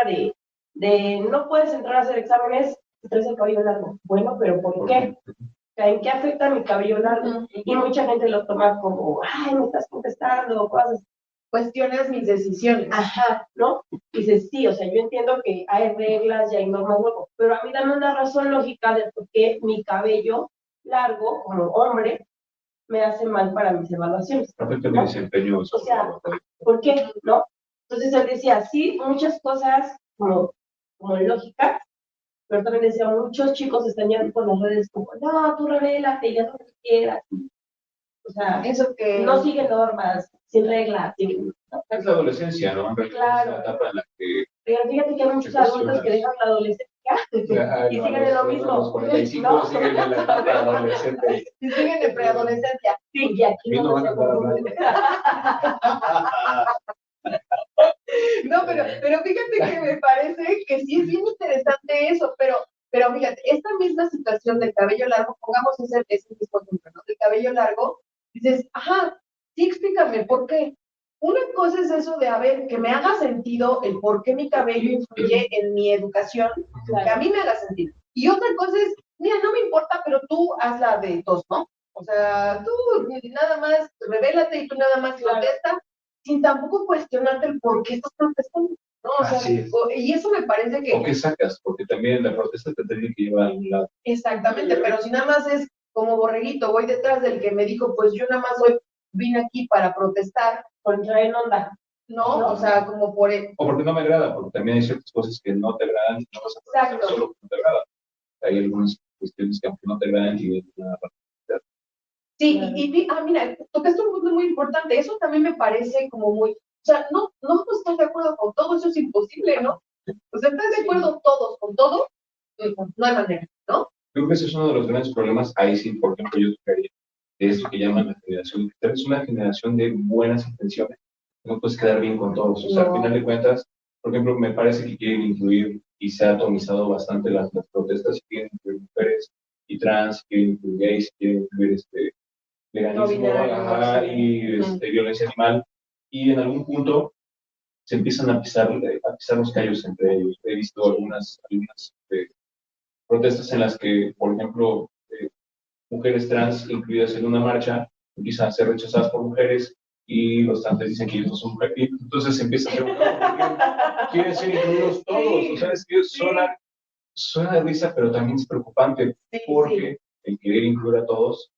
de no puedes entrar a hacer exámenes si traes el cabello largo. Bueno, pero ¿por qué? O sea, ¿en qué afecta mi cabello largo? Y mucha gente lo toma como, ay, me estás contestando, o cosas. Cuestionas mis decisiones. Ajá, ¿no? Dices, sí, o sea, yo entiendo que hay reglas y hay normas, pero a mí dame una razón lógica de por qué mi cabello largo, como hombre, me hace mal para mis evaluaciones. Afecta mi desempeño. O sea, ¿por qué? ¿No? Entonces él decía, sí, muchas cosas como lógicas, pero también decía, muchos chicos están yendo por las redes como, no, tú revélate y haz lo que quieras. O sea, eso que no siguen normas, sin reglas. ¿No? Es la adolescencia, ¿no? En realidad claro. es la etapa en la que... Pero fíjate que hay muchos adultos que dejan la adolescencia y siguen en lo mismo. Los 45 ¿no? siguen en la etapa adolescente. y siguen en preadolescencia. Sí, y aquí No van a estar hablando. No, pero fíjate que me parece que sí es bien interesante eso, pero fíjate, esta misma situación del cabello largo, pongamos ese mismo ejemplo, ¿no? Del cabello largo, dices, ajá, sí, explícame, ¿por qué? Una cosa es eso de, a ver, que me haga sentido el por qué mi cabello influye en mi educación, claro. Que a mí me haga sentido. Y otra cosa es, mira, no me importa, pero tú hazla de tos, ¿no? O sea, tú nada más revélate y tú nada más protesta, sin tampoco cuestionarte el por qué estás protestando, ¿no? O sea, y eso me parece que... ¿O qué sacas? Porque también la protesta te tiene que llevar a un lado. Exactamente, pero si nada más es como borreguito, voy detrás del que me dijo, pues yo nada más hoy vine aquí para protestar, contra en onda, ¿no? O sea, como por... O porque no me agrada, porque también hay ciertas cosas que no te agradan y no vas a protestar solo porque no te agradan. Hay algunas cuestiones que aunque no te agradan tienen una razón. Sí, mira, tocaste un punto muy importante, eso también me parece como muy, o sea, no estás de acuerdo con todo, eso es imposible, ¿no? O sea, estás de acuerdo todos con todo, no hay manera, ¿no? Creo que ese es uno de los grandes problemas, ahí sí, por ejemplo, yo tocaría de esto que llaman la generación digital, es una generación de buenas intenciones, no puedes quedar bien con todos, o sea, al final de cuentas, por ejemplo, me parece que quieren incluir, y se ha atomizado bastante las protestas, y quieren incluir mujeres y trans, quieren incluir gays, quieren incluir veganismo, y violencia animal, y en algún punto se empiezan a pisar los callos entre ellos. He visto algunas protestas en las que, por ejemplo, mujeres trans incluidas en una marcha empiezan a ser rechazadas por mujeres y los trans dicen que ellos no son mujeres. Entonces se empieza a hacer un porque quieren ser incluidos todos. O sea, es que suena de risa, pero también es preocupante porque el querer incluir a todos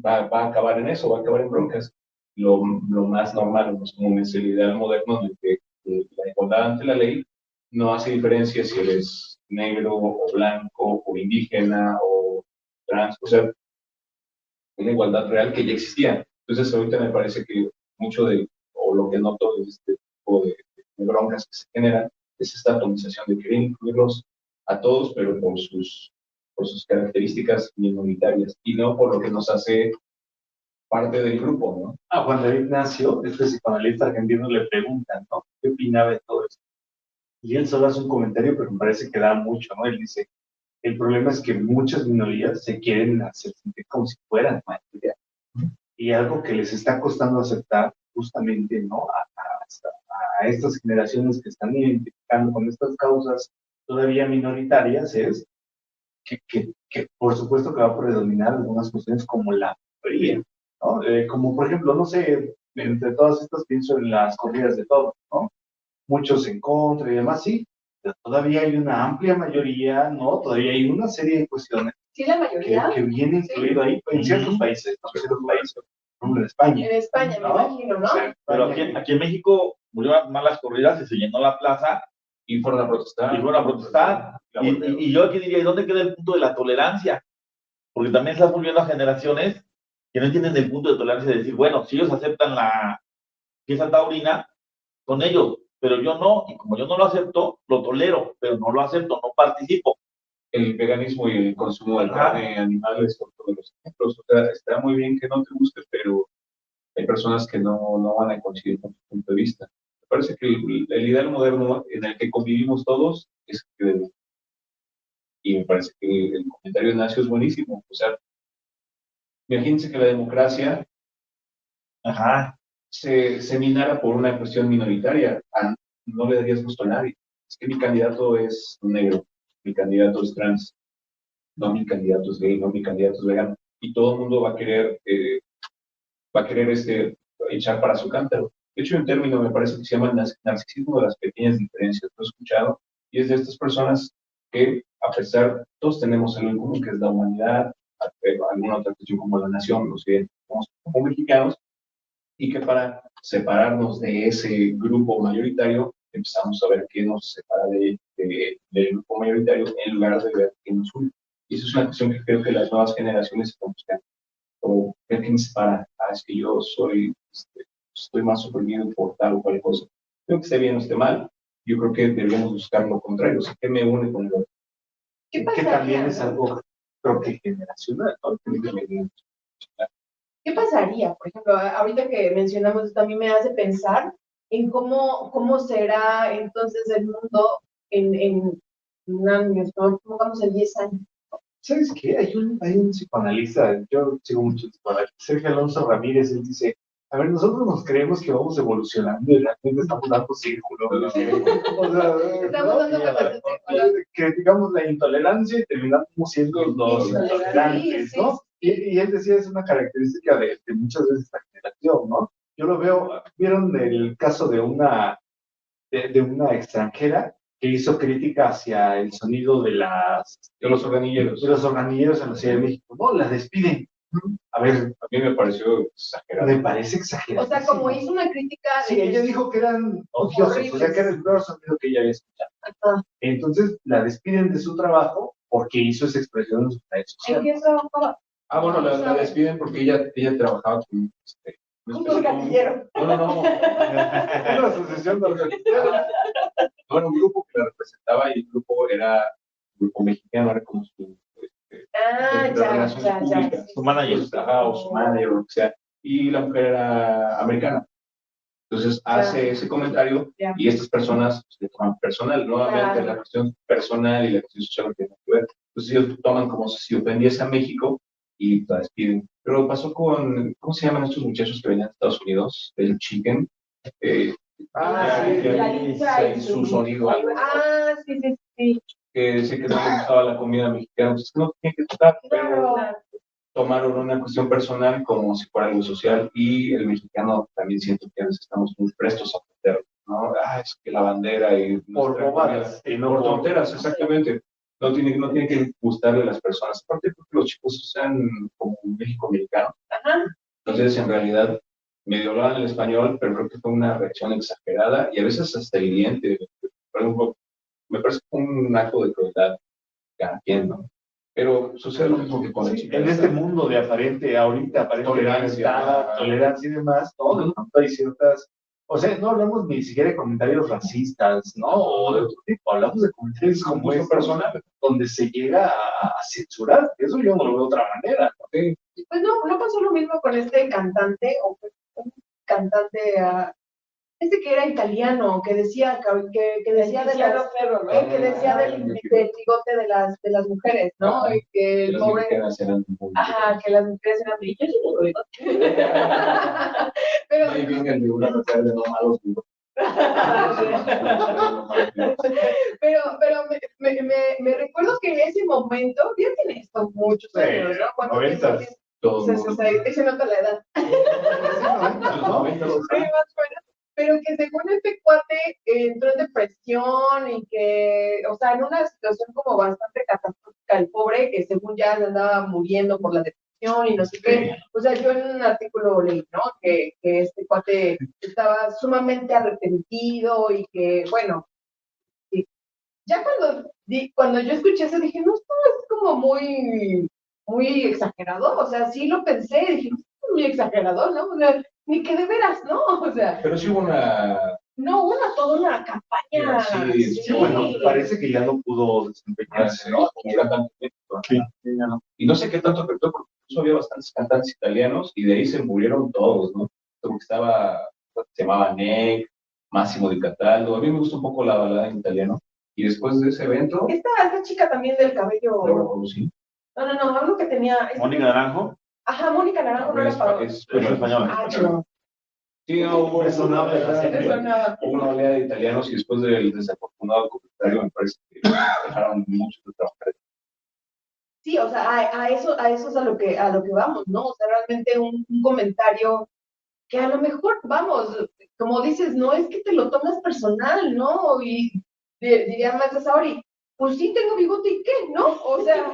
va a acabar en eso, va a acabar en broncas. Lo más normal, lo más común es el ideal moderno en el que la igualdad ante la ley no hace diferencia si eres negro o blanco o indígena o trans, o sea, una igualdad real que ya existía. Entonces ahorita me parece que mucho o lo que noto de este tipo de broncas que se generan es esta atomización de querer incluirlos a todos, pero por sus características minoritarias y no por lo que nos hace parte del grupo, ¿no? Juan David Ignacio, este psicoanalista argentino, le preguntan, ¿no? ¿Qué opinaba de todo esto? Y él solo hace un comentario, pero me parece que da mucho, ¿no? Él dice, el problema es que muchas minorías se quieren hacer sentir como si fueran mayoría. Y algo que les está costando aceptar justamente, ¿no? A estas generaciones que están identificando con estas causas todavía minoritarias es que por supuesto que va a predominar algunas cuestiones como la mayoría, ¿no? Como por ejemplo, no sé, entre todas estas pienso en las corridas de toros, ¿no? Muchos en contra y demás, sí, pero todavía hay una amplia mayoría, ¿no? Todavía hay una serie de cuestiones sí, la mayoría que viene incluido ahí en ciertos países, ¿no? En ciertos países, como en España. En España, ¿no? me imagino, ¿no? Pero aquí en México murieron más las corridas y se llenó la plaza Y fueron a protestar. y fueron a protestar. Y yo aquí diría, ¿y dónde queda el punto de la tolerancia? Porque también estás volviendo a generaciones que no entienden el punto de tolerancia de decir, bueno, si ellos aceptan la fiesta taurina, con ellos, pero yo no, y como yo no lo acepto, lo tolero, pero no lo acepto, no participo. El veganismo y el consumo de carne animal son todos los ejemplos. O sea, está muy bien que no te guste, pero hay personas que no van a coincidir con tu punto de vista. Me parece que el ideal moderno en el que convivimos todos es que debe. Y me parece que el comentario de Ignacio es buenísimo. O sea, imagínense que la democracia se minara por una cuestión minoritaria. No le darías gusto a nadie. Es que mi candidato es negro, mi candidato es trans, no mi candidato es gay, no mi candidato es vegano. Y todo el mundo va a querer echar para su cántaro. De hecho, hay un término, me parece que se llama narcisismo de las pequeñas diferencias. Lo he escuchado, y es de estas personas que, a pesar, todos tenemos algo en común, que es la humanidad, alguna otra cuestión como la nación, los que somos como mexicanos, y que para separarnos de ese grupo mayoritario, empezamos a ver qué nos separa del grupo mayoritario en lugar de ver qué nos une. Y eso es una cuestión que creo que las nuevas generaciones están buscando. O ver qué me separa. Es que yo estoy más oprimido por tal o cual cosa. Creo que esté bien o esté mal. Yo creo que deberíamos buscar lo contrario. O sea, ¿qué me une con el otro? ¿Qué Que también es ¿no? algo, creo que generacional, ¿no? ¿Qué pasaría? Por ejemplo, ahorita que mencionamos esto, a mí me hace pensar en cómo será entonces el mundo en años, ¿no? Pongamos en 10 años. ¿Sabes qué? Hay un psicoanalista, yo sigo mucho psicoanalista, Sergio Alonso Ramírez, él dice, a ver, nosotros nos creemos que vamos evolucionando y realmente estamos dando círculos. O sea, Estamos dando vueltas en círculo. criticamos la intolerancia y terminamos siendo los intolerantes, Sí, ¿no? Y él decía, es una característica de muchas veces esta generación, ¿no? Yo lo veo, ¿vieron el caso de una extranjera que hizo crítica hacia el sonido de los organilleros en la Ciudad de México? No, la despiden. A ver, a mí me pareció exagerado. Me parece exagerado. O sea, como hizo una crítica. Sí, ella dijo que eran odiosos, o sea, que era el peor sonido que ella había escuchado. Ajá. Entonces la despiden de su trabajo porque hizo esa expresión en sus redes sociales. ¿En qué trabajaba? Bueno, la despiden porque ella trabajaba con un organillero. No. Una asociación de organilleros. No, un grupo que la representaba, y el grupo era un grupo mexicano, era como su relaciones públicas. Su manager. O su manager, o lo que sea. Y la mujer era americana. Entonces hace ese comentario y estas personas le toman personal. Nuevamente la cuestión personal y la cuestión social no tienen que ver. Entonces ellos toman como si ofendiese a México y la despiden. Pero pasó con, ¿cómo se llaman estos muchachos que venían de Estados Unidos? El Chicken. Su sonido. Sí. Que decía que no le gustaba la comida mexicana. Pues no tiene que gustar, pero tomaron una cuestión personal como si fuera algo social, y el mexicano también siento que a veces estamos muy prestos a perderlo, ¿no? Es que la bandera y por bobadas, por tonteras, exactamente. No tiene que gustarle a las personas. Aparte porque los chicos sean como un México americano. Entonces, en realidad, medio hablaban el español, pero creo que fue una reacción exagerada y a veces hasta hiriente. Por ejemplo, me parece un acto de crueldad cada quien, ¿no? Pero sucede lo mismo que con la chica. En este mundo de aparente tolerancia y demás, todo de pronto hay ciertas, o sea, no hablamos ni siquiera de comentarios racistas, ¿no? O de otro tipo, hablamos de comentarios como uso personal, donde se llega a censurar. Eso yo no lo veo de otra manera, ¿no? Pues no pasó lo mismo con este cantante, o un cantante, que era italiano, que decía que decía de las, que decía del bigote de las mujeres, ¿no? Y que el pobre, que las mujeres eran brillos y pero ahí viene el figurado de los malos. pero me recuerdo que en ese momento, ya tiene esto muchos años, ¿no? ¿Cuánto tiempo? Se nota la edad. Pero que según este cuate entró en depresión y que, o sea, en una situación como bastante catastrófica, el pobre, que según ya se andaba muriendo por la depresión y no sé qué. O sea, yo en un artículo leí, ¿no? Que este cuate estaba sumamente arrepentido y que, bueno, ya cuando yo escuché eso dije, no, esto es como muy muy exagerado, o sea, sí lo pensé, dije, muy exagerado, ¿no? O sea, ni que de veras, ¿no? O sea, Pero sí hubo una... no, toda una campaña. Sí, bueno, parece que ya no pudo desempeñarse, ¿no? como cantante. Sí, ya no. Y no sé qué tanto afectó, porque incluso había bastantes cantantes italianos y de ahí se murieron todos, ¿no? Como que se llamaba Nick, Máximo Di Cataldo. A mí me gusta un poco la balada en italiano. Y después de ese evento, Esta chica también del cabello. Laura Pausini, No, hablo que tenía. Mónica Naranjo, Ajá, Mónica Naranjo no era para. es es española. Ah, no. Sí, no, hubo Me sonaba de la serie. hubo una oleada de italianos y después del desafortunado comentario me parece que dejaron mucho de trabajar. Sí, o sea, a eso es a lo que vamos, ¿no? O sea, realmente un comentario que a lo mejor, vamos, como dices, no es que te lo tomas personal, ¿no? Y diría Marta Saori, pues sí tengo bigote y qué, ¿no? O sea,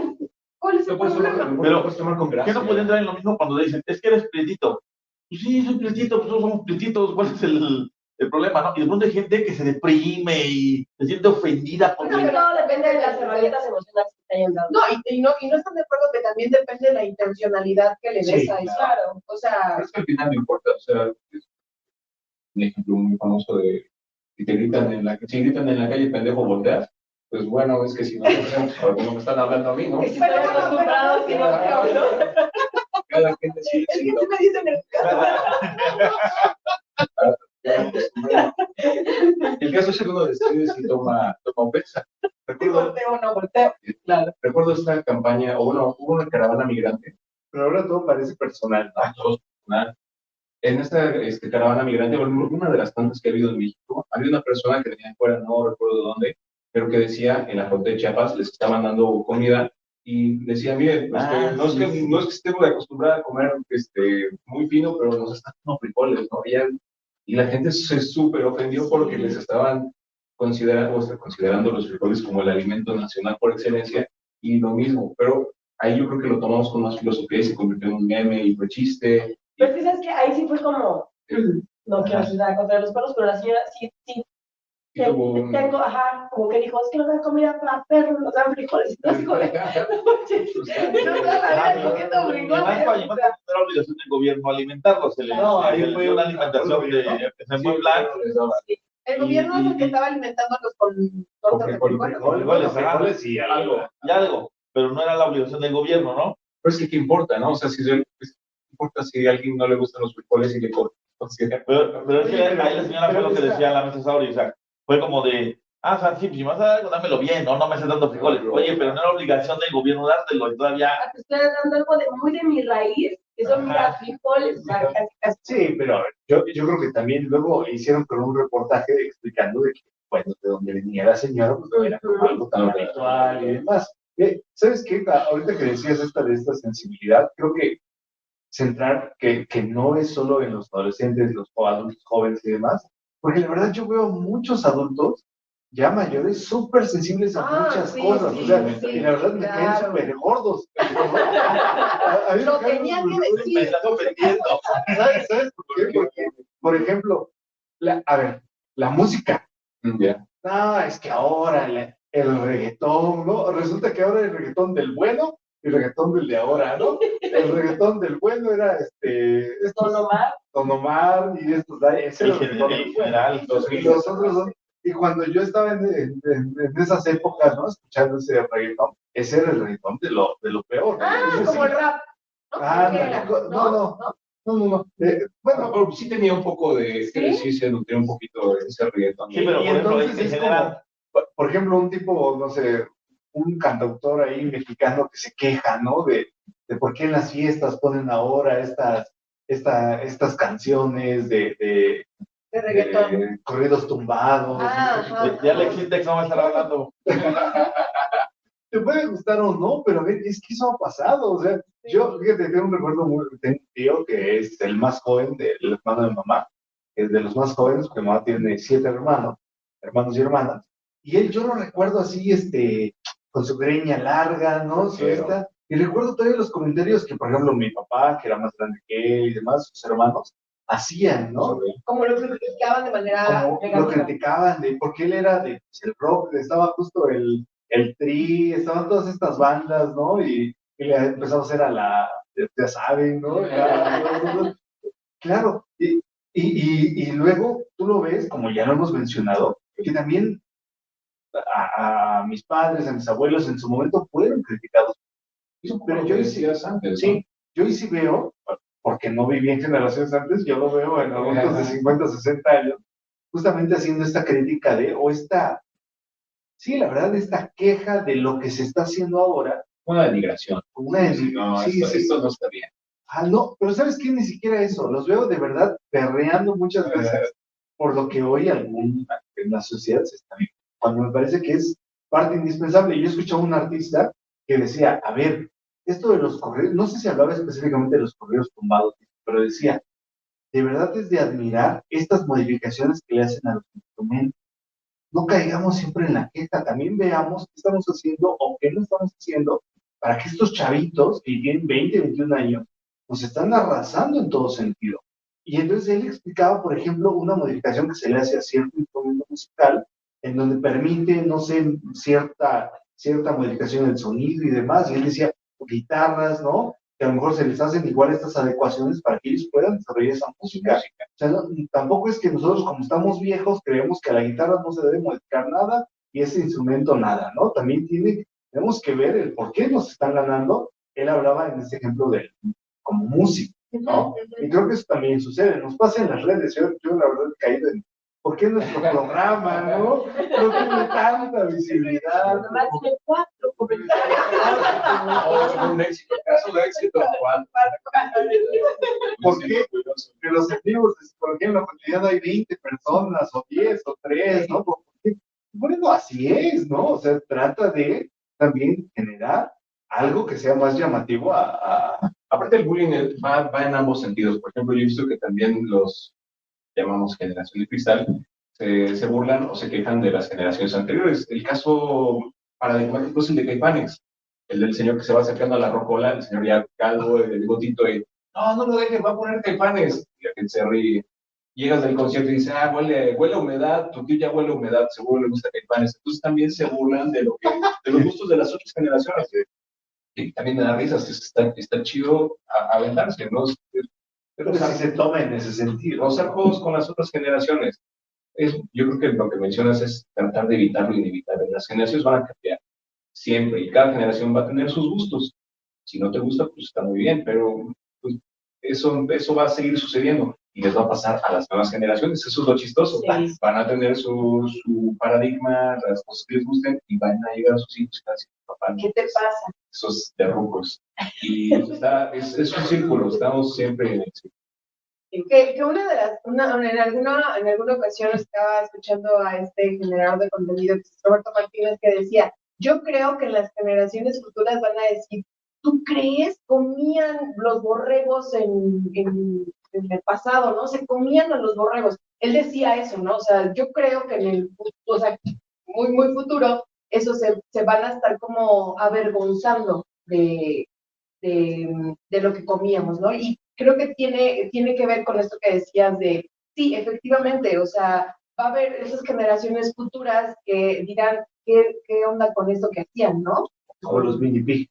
¿cuál es el problema? Pero, puedes tomar con ¿qué gracia. no puede entrar en lo mismo cuando dicen, es que eres prietito? Pues sí, soy prietito, pues todos somos prietitos, ¿cuál es el problema, no? Y de pronto hay gente que se deprime y se siente ofendida porque... No, pero todo depende de las herramientas emocionales que te hayan dado. No, y no están de acuerdo que también depende de la intencionalidad que le des Sí, a eso. Claro. O sea, Pero es que al final no importa, o sea, es un ejemplo muy famoso de si gritan en la calle pendejo volteas, pues bueno, es que si no, porque no me están hablando a mí, ¿no? Que si estoy acostumbrado, si no te hablo. Cada gente sí, es sí, que ¿no? sí me dicen El caso es que uno decide si toma pesa. Recuerdo, volteo o no volteo. claro, recuerdo esta campaña, o bueno, hubo una caravana migrante, Pero ahora todo parece personal, ¿no? todos personal. En esta caravana migrante, bueno, una de las tantas que ha habido en México, había una persona que venía de fuera, no recuerdo dónde, pero que decía en la frontera de Chiapas les estaban dando comida y decía, miren, no es que estemos acostumbrados a comer muy fino, pero nos están dando frijoles, ¿no? Y la gente se súper ofendió porque les estaban considerando los frijoles como el alimento nacional por excelencia y lo mismo, pero ahí yo creo que lo tomamos con más filosofía y se convirtió en un meme y fue chiste. Pero es que ahí sí fue como, no quiero hacer nada contra los perros, pero la señora sí, como que dijo, es que no dan comida para perros, no dan frijoles. Entonces, como de, Además, para llevar la obligación del gobierno alimentarlos. No, ahí fue una alimentación de muy blanca. El gobierno es el que estaba alimentándolos con tortas de frijoles. Frijoles y algo. Y algo, pero no era la obligación del gobierno, ¿no? Pero es que, ¿qué importa, no? O sea, ¿qué importa si a alguien no le gustan los frijoles y le considera? Pero es que ahí la señora fue lo que decía la mesa Sauri, o sea, fue como de, sí, pues si me vas a dar algo, dámelo bien, no me estés dando frijoles. Oye, pero no era obligación del gobierno dártelo, y todavía... te estoy dando algo muy de mi raíz, que son mis frijoles, o sea, casi. Sí, pero yo creo que también luego hicieron con un reportaje explicando de que, bueno, de dónde venía la señora, pues no era como algo tan habitual y demás. ¿Sabes qué? Ahorita que decías de esta sensibilidad, creo que centrar que no es solo en los adolescentes, los adultos jóvenes y demás, porque la verdad yo veo muchos adultos ya mayores súper sensibles a muchas cosas, o sea, y la verdad me caen súper gordos. Lo tenía que decir. Me estás ofendiendo. ¿Sabes por qué? Porque, por ejemplo, la música. Ya. No, es que ahora el reggaetón, ¿no? Resulta que ahora el reggaetón del bueno y el reggaetón del de ahora, ¿no? El reggaetón del bueno era Don Omar y estos, ese era el reggaetón del general, y los otros son. Y cuando yo estaba en esas épocas, ¿no? Escuchando ese reggaetón, ese era el reggaetón de lo peor. Ah, como el rap. No. Bueno, Pero sí tenía un poco de, sí se nutría un poquito de ese reggaetón. Sí, pero y por ejemplo, entonces en es general, por ejemplo, un tipo, no sé, un cantautor ahí mexicano que se queja, ¿no? De por qué en las fiestas ponen ahora estas canciones de reggaetón. corridos tumbados. ya le existe que no va a estar hablando. Te puede gustar o no, pero es que eso ha pasado. O sea, yo, fíjate, tengo un recuerdo tengo un tío que es el más joven del hermano de mamá, es de los más jóvenes, porque mamá tiene 7 hermanos y hermanas. Y yo lo recuerdo así, con su greña larga, ¿no? Y recuerdo todavía los comentarios que, por ejemplo, mi papá, que era más grande que él y demás, sus hermanos, hacían, ¿no? Como lo criticaban de manera Lo criticaban porque él era el rock, estaba justo el Tri, estaban todas estas bandas, ¿no? Y y le empezamos a hacer a la, ya saben, ¿no? Claro, y luego tú lo ves, como ya lo hemos mencionado, que también a mis padres, a mis abuelos en su momento fueron criticados. Pero yo decías antes, sí, yo sí veo, porque no viví en generaciones antes, yo lo veo en adultos de 50, 60 años, justamente haciendo esta crítica sí, la verdad, esta queja de lo que se está haciendo ahora. Una denigración. No, esto no está bien. No, pero ¿sabes qué? Ni siquiera eso. Los veo de verdad perreando muchas veces por lo que hoy en la sociedad se está viendo. Cuando me parece que es parte indispensable. Yo escuchaba a un artista que decía, a ver, esto de los correos, no sé si hablaba específicamente de los correos tumbados, pero decía, de verdad es de admirar estas modificaciones que le hacen a los instrumentos. No caigamos siempre en la queja, también veamos qué estamos haciendo o qué no estamos haciendo para que estos chavitos que tienen 20, 21 años, pues están arrasando en todo sentido. Y entonces él explicaba, por ejemplo, una modificación que se le hace a cierto instrumento musical, en donde permite, no sé, cierta modificación del sonido y demás, y él decía, guitarras, ¿no? Que a lo mejor se les hacen igual estas adecuaciones para que ellos puedan desarrollar esa música. O sea, tampoco es que nosotros, como estamos viejos, creemos que a la guitarra no se debe modificar nada y ese instrumento nada, ¿no? También tenemos que ver el por qué nos están ganando. Él hablaba en este ejemplo de como músico, ¿no? Y creo que eso también sucede, nos pasa en las redes. Yo la verdad he caído en ¿por qué nuestro programa, no? No tiene tanta visibilidad. Nomás tiene 4 comentarios. Un éxito, caso de éxito. ¿Por qué? Que los en vivos, por ejemplo, en la comunidad hay 20 personas, o 10, o 3, ¿no? Porque, bueno, así es, ¿no? O sea, trata de también generar algo que sea más llamativo Aparte, el bullying va en ambos sentidos. Por ejemplo, yo he visto que también los llamamos generación de cristal, se burlan o se quejan de las generaciones anteriores. El caso paradigmático es el de Caifanes, el del señor que se va acercando a la rocola, el señor ya calvo, el bigotito, y no lo dejes, va a poner Caifanes. Y la gente se ríe. Llegas del concierto y dice, huele a humedad, tu tío ya huele a humedad, seguro le gusta Caifanes. Entonces también se burlan de los gustos de las otras generaciones. Y también me da risas, está chido aventarse, ¿no? pero si se toma en ese sentido. Hacer juegos con las otras generaciones. Yo creo que lo que mencionas es tratar de evitar lo inevitable. Las generaciones van a cambiar siempre y cada generación va a tener sus gustos. Si no te gusta, pues está muy bien, pero pues, eso va a seguir sucediendo y les va a pasar a las nuevas generaciones. Eso es lo chistoso. Sí. Van a tener su paradigma, las cosas que les gusten y van a llegar a sus hijos casi. Papá, ¿qué te pasa? Esos derrucos. Y es un círculo, estamos siempre en el círculo. Que una de las, en alguna ocasión estaba escuchando a este generador de contenido, Roberto Martínez, que decía, yo creo que las generaciones futuras van a decir, ¿tú crees? Comían los borregos en el pasado, ¿no? Se comían a los borregos. Él decía eso, ¿no? O sea, yo creo que en el futuro, o sea, muy, muy futuro, eso se van a estar como avergonzando de lo que comíamos, ¿no? Y creo que tiene que ver con esto que decías de, sí, efectivamente, o sea, va a haber esas generaciones futuras que dirán, ¿qué onda con esto que hacían, no? Como los mini pig.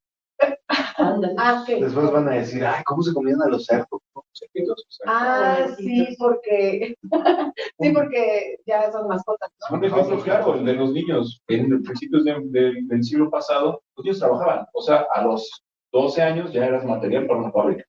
Okay. Después van a decir, ay, ¿cómo se comían a los cerdos? Sí, porque ya son mascotas, ¿no? Un ejemplo claro, el de los niños. En principios del siglo pasado, los niños trabajaban. O sea, a los 12 años ya eras material para una fábrica.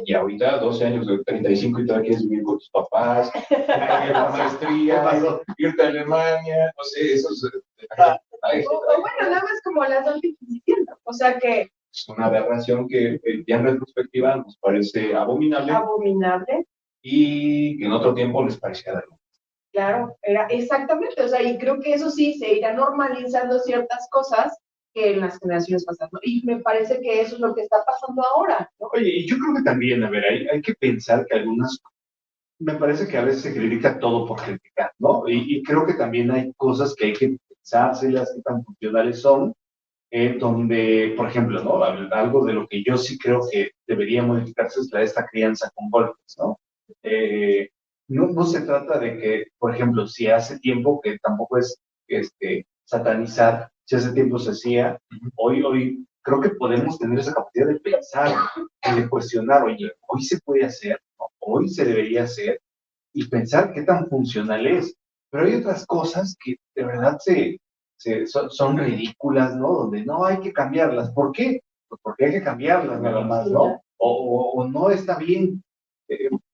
Y ahorita, 12 años de 35 y todavía quieres vivir con tus papás, la maestría, irte a Alemania, no sé, eso es... O bueno, nada más como las dos diciendo. O sea que... Es una aberración que ya en retrospectiva nos parece abominable. Abominable. Y que en otro tiempo les parecía algo. Claro, era exactamente. O sea, y creo que eso sí, se irá normalizando ciertas cosas que en las generaciones pasadas, ¿no? Y me parece que eso es lo que está pasando ahora, ¿no? Oye, y yo creo que también, a ver, hay que pensar que me parece que a veces se critica todo por criticar, ¿no? Y creo que también hay cosas que hay que pensárselas, qué tan funcionales son, donde, por ejemplo, ¿no? Algo de lo que yo sí creo que debería modificarse es esta crianza con golpes, ¿no? No se trata de que, por ejemplo, si hace tiempo, que tampoco es satanizar, si hace tiempo se hacía, hoy creo que podemos tener esa capacidad de pensar, de cuestionar, oye, hoy se puede hacer, ¿no? Hoy se debería hacer, y pensar qué tan funcional es. Pero hay otras cosas que de verdad son ridículas, ¿no? Donde no hay que cambiarlas. ¿Por qué? Pues porque hay que cambiarlas nada más, ¿no? O no está bien.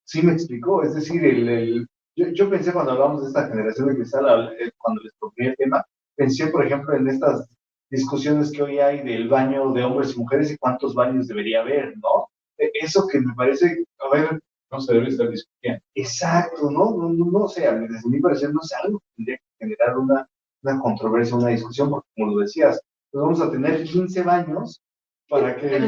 Sí me explicó, es decir, yo pensé cuando hablamos de esta generación de cristal, cuando les proponí el tema, pensé, por ejemplo, en estas discusiones que hoy hay del baño de hombres y mujeres y cuántos baños debería haber, ¿no? Eso que me parece, a ver, no se debe estar discutiendo. exacto, ¿no? No, o sea, desde mi parecer no es algo que tendría que generar una controversia, una discusión, porque como lo decías, pues vamos a tener 15 baños para que...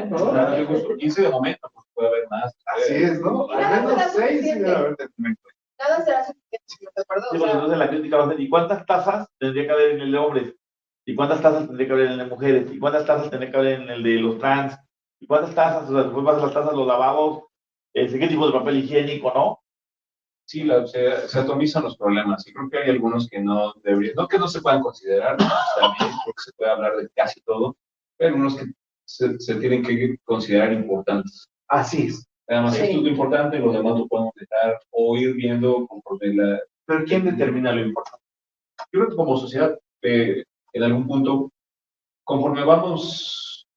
¿no? Claro, yo gusto 15 de momento, porque puede haber más. Así es, ¿no? Al menos 6 sí debe haber de momento. Nada será suficiente, ¿de acuerdo? Sí, porque entonces la crítica va a ser, ¿y cuántas tazas tendría que haber en el de hombres? ¿Y cuántas tazas tendría que haber en el de mujeres? ¿Y cuántas tazas tendría que haber en el de los trans? ¿Y cuántas tazas? O sea, después vas a las tazas, los lavabos, qué tipo de papel higiénico, ¿no? Sí, se atomizan los problemas y creo que hay algunos que no deberían, no que no se puedan considerar, ¿no? También porque se puede hablar de casi todo, pero algunos que se tienen que considerar importantes. Así es. Además, Sí. esto es lo importante, los demás lo podemos dejar o ir viendo conforme la... Pero ¿quién determina lo importante? Yo creo que como sociedad, en algún punto, conforme vamos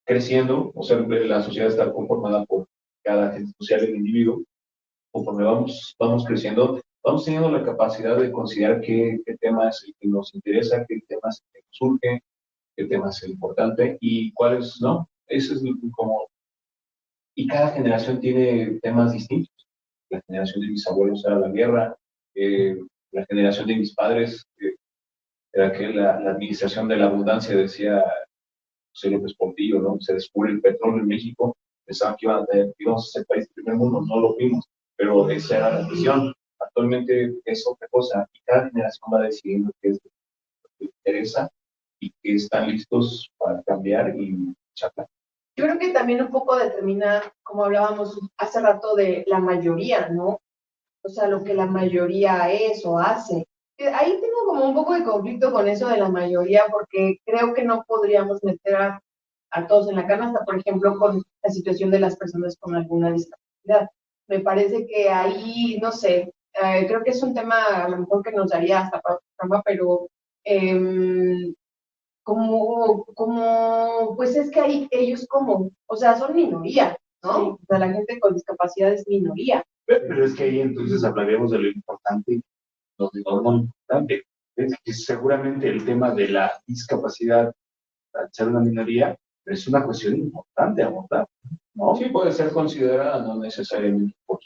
creciendo, o sea, la sociedad está conformada por cada agente social, el individuo, conforme vamos creciendo, vamos teniendo la capacidad de considerar qué tema es el que nos interesa, qué tema es el que nos surge, qué tema es el importante y cuáles no. Eso es como... Y cada generación tiene temas distintos. La generación de mis abuelos era la guerra, la generación de mis padres era que la administración de la abundancia, decía José López Portillo, ¿no? Se descubre el petróleo en México, pensaban que íbamos a ser país del primer mundo, no lo fuimos, pero esa era la visión. Actualmente es otra cosa y cada generación va decidiendo qué es lo que le interesa y que están listos para cambiar y charlar. Yo creo que también un poco determina, como hablábamos hace rato, de la mayoría, ¿no? O sea, lo que la mayoría es o hace. Ahí tengo como un poco de conflicto con eso de la mayoría, porque creo que no podríamos meter a todos en la canasta, por ejemplo, con la situación de las personas con alguna discapacidad. Me parece que ahí, no sé, creo que es un tema a lo mejor que nos daría hasta para otro programa, pero pues es que ahí ellos o sea, son minoría, ¿no? Sí. O sea, la gente con discapacidad es minoría. Pero es que ahí entonces hablaremos de lo importante, lo no importante. Es que seguramente el tema de la discapacidad, al ser una minoría, es una cuestión importante abordar, ¿no? Sí, puede ser considerada, no necesariamente por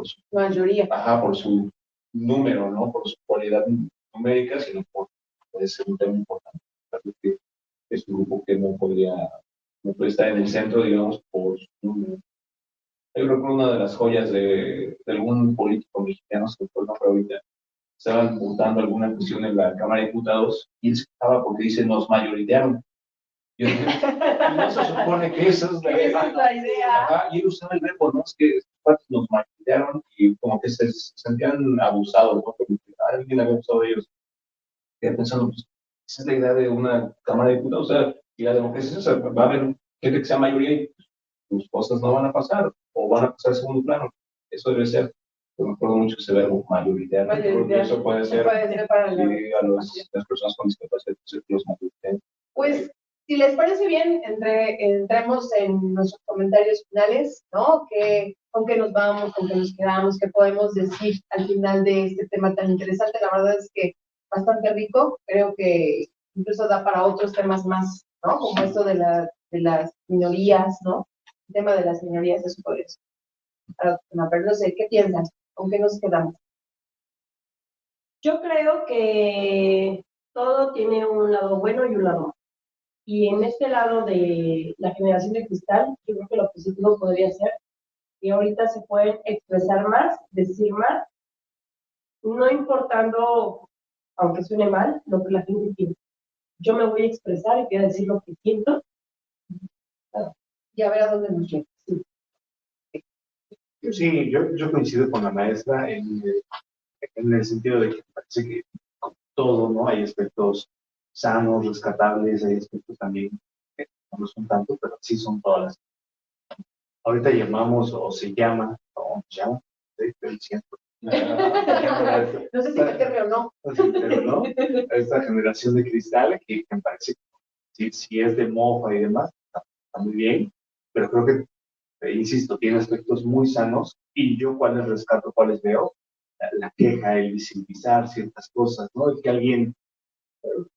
su mayoría. Ajá, por su número, ¿no? Por su cualidad numérica, sino puede ser un tema importante. Que es un grupo que no puede estar en el centro, digamos, por su número. Yo creo que una de las joyas de algún político mexicano, se fue ahorita, estaban votando alguna cuestión en la Cámara de Diputados y él se quejaba porque dice, nos mayoritearon. Yo dije, no se supone que esa es la idea. Ajá, y él usaba el verbo, ¿no? Es que nos mayoritearon y como que se sentían abusados, ¿no? Porque alguien había abusado de ellos. Quedé pensando, pues, esa es la idea de una Cámara de Diputados, o sea, y la democracia es esa, va a haber gente que sea mayoría y tus cosas no van a pasar, o van a pasar a segundo plano. Eso debe ser. Yo me acuerdo mucho ese verbo, mayoritario. Porque eso puede ser para las personas con discapacidad, los mayoritarios. Pues, si les parece bien, entremos en nuestros comentarios finales, ¿no? ¿Con qué nos vamos, con qué nos quedamos, qué podemos decir al final de este tema tan interesante? La verdad es que bastante rico, creo que incluso da para otros temas más, ¿no? Como esto de las minorías, ¿no? El tema de las minorías es por eso. Pero no sé, ¿qué piensan? ¿Con qué nos quedamos? Yo creo que todo tiene un lado bueno y un lado malo. Y en este lado de la generación de cristal, yo creo que lo positivo podría ser que ahorita se pueden expresar más, decir más, no importando, aunque suene mal, lo que la gente piensa. Yo me voy a expresar y voy a decir lo que siento. Y a ver a dónde nos lleva. Sí. Sí, yo coincido con la maestra en el sentido de que me parece que con todo, ¿no? Hay aspectos sanos, rescatables, hay aspectos también que no lo son tanto, pero sí son todas las. Ahorita llamamos o se llama, o se llama, ¿sí? Estoy diciendo. No sé si meterme o no. Pero no, esta generación de cristal que me parece que si es de mofa y demás, está muy bien, pero creo que, insisto, tiene aspectos muy sanos y yo cuáles rescato, cuáles veo, la queja, el visibilizar ciertas cosas, ¿no? El que alguien,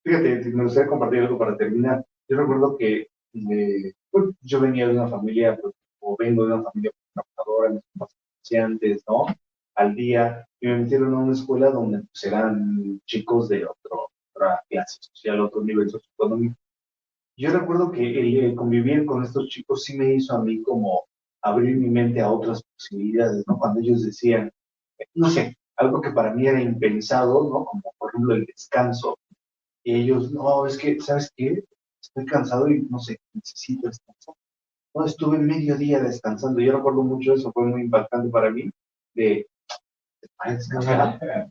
fíjate, me gustaría compartir algo para terminar. Yo recuerdo que pues, yo venía de una familia, pues, o vengo de una familia trabajadora, mis papás comerciantes, ¿no? Al día, y me metieron a una escuela donde pues, eran chicos de otra clase social, otro nivel socioeconómico. Yo recuerdo que el convivir con estos chicos sí me hizo a mí como abrir mi mente a otras posibilidades, ¿no? Cuando ellos decían, no sé, algo que para mí era impensado, ¿no? Como por ejemplo el descanso. Y ellos, no, es que, ¿sabes qué? Estoy cansado y no sé, necesito descansar. No, estuve medio día descansando. Yo recuerdo mucho eso, fue muy impactante para mí, de, ¿para descansar?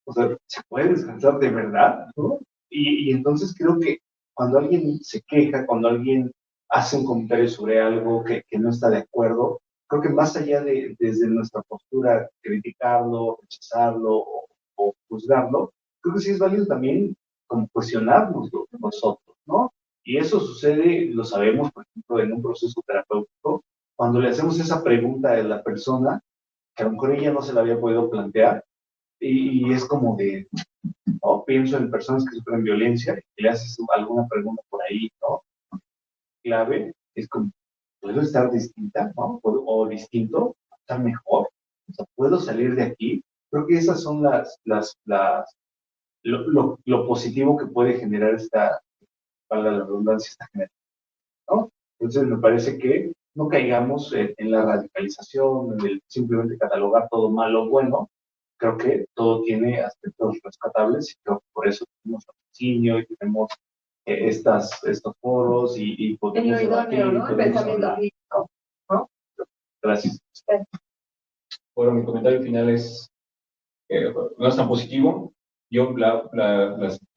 O sea, ¿se puede descansar de verdad? ¿No? Y entonces creo que cuando alguien se queja, cuando alguien hace un comentario sobre algo que no está de acuerdo, creo que más allá de desde nuestra postura criticarlo, rechazarlo o juzgarlo, creo que sí es válido también como cuestionarnos nosotros, ¿no? Y eso sucede, lo sabemos, por ejemplo, en un proceso terapéutico, cuando le hacemos esa pregunta a la persona, que a lo mejor ella no se la había podido plantear, y es como de, ¿no? Pienso en personas que sufren violencia y le haces alguna pregunta por ahí, ¿no? Clave, es como, ¿puedo estar distinta, ¿no? O distinto, estar mejor, o sea, ¿puedo salir de aquí? Creo que esas son lo positivo que puede generar para la redundancia, esta generación, ¿no? Entonces me parece que no caigamos en la radicalización, en el simplemente catalogar todo malo o bueno. Creo que todo tiene aspectos rescatables y creo que por eso tenemos patrocinio y tenemos estos foros y En lo podemos idóneo, debatir, ¿no? El podemos pensamiento hablar. crítico, ¿no? Gracias. Bueno, mi comentario final es, no es tan positivo. Yo,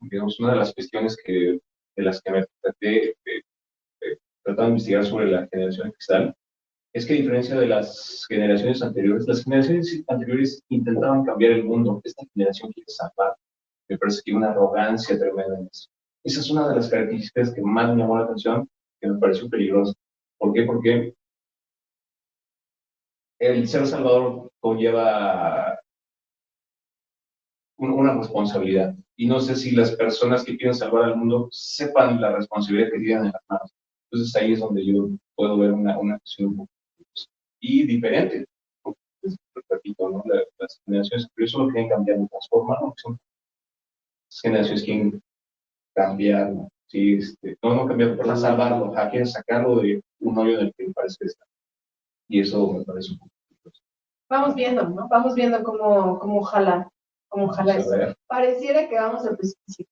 digamos, una de las cuestiones de las que me traté, tratando de investigar sobre la generación de cristal, es que a diferencia de las generaciones anteriores intentaban cambiar el mundo. Esta generación quiere salvar. Me parece que hay una arrogancia tremenda en eso. Esa es una de las características que más me llamó la atención, que me pareció peligrosa. ¿Por qué? Porque el ser salvador conlleva una responsabilidad. Y no sé si las personas que quieren salvar al mundo sepan la responsabilidad que tienen en las manos. Entonces ahí es donde yo puedo ver una acción un poco y diferente. Repito, ¿no? Las generaciones que solo quieren cambiar y transformar, ¿no? Las generaciones quieren cambiar, ¿no? Sí, no cambiar, pero salvarlo, quieren sacarlo de un hoyo en el que parece que está. Y eso me parece un poco peligroso. Vamos viendo, ¿no? Vamos viendo cómo jala eso. Pareciera que vamos al precipicio.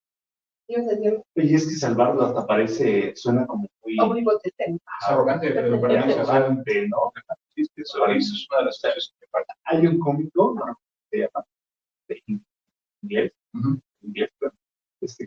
Y es que salvarlo hasta parece, suena como muy omnipotente. Arrogante, pero para mí es arrogante, ¿no? eso es una de las cosas que falta. Hay un cómico, ¿no? Se llama, de inglés,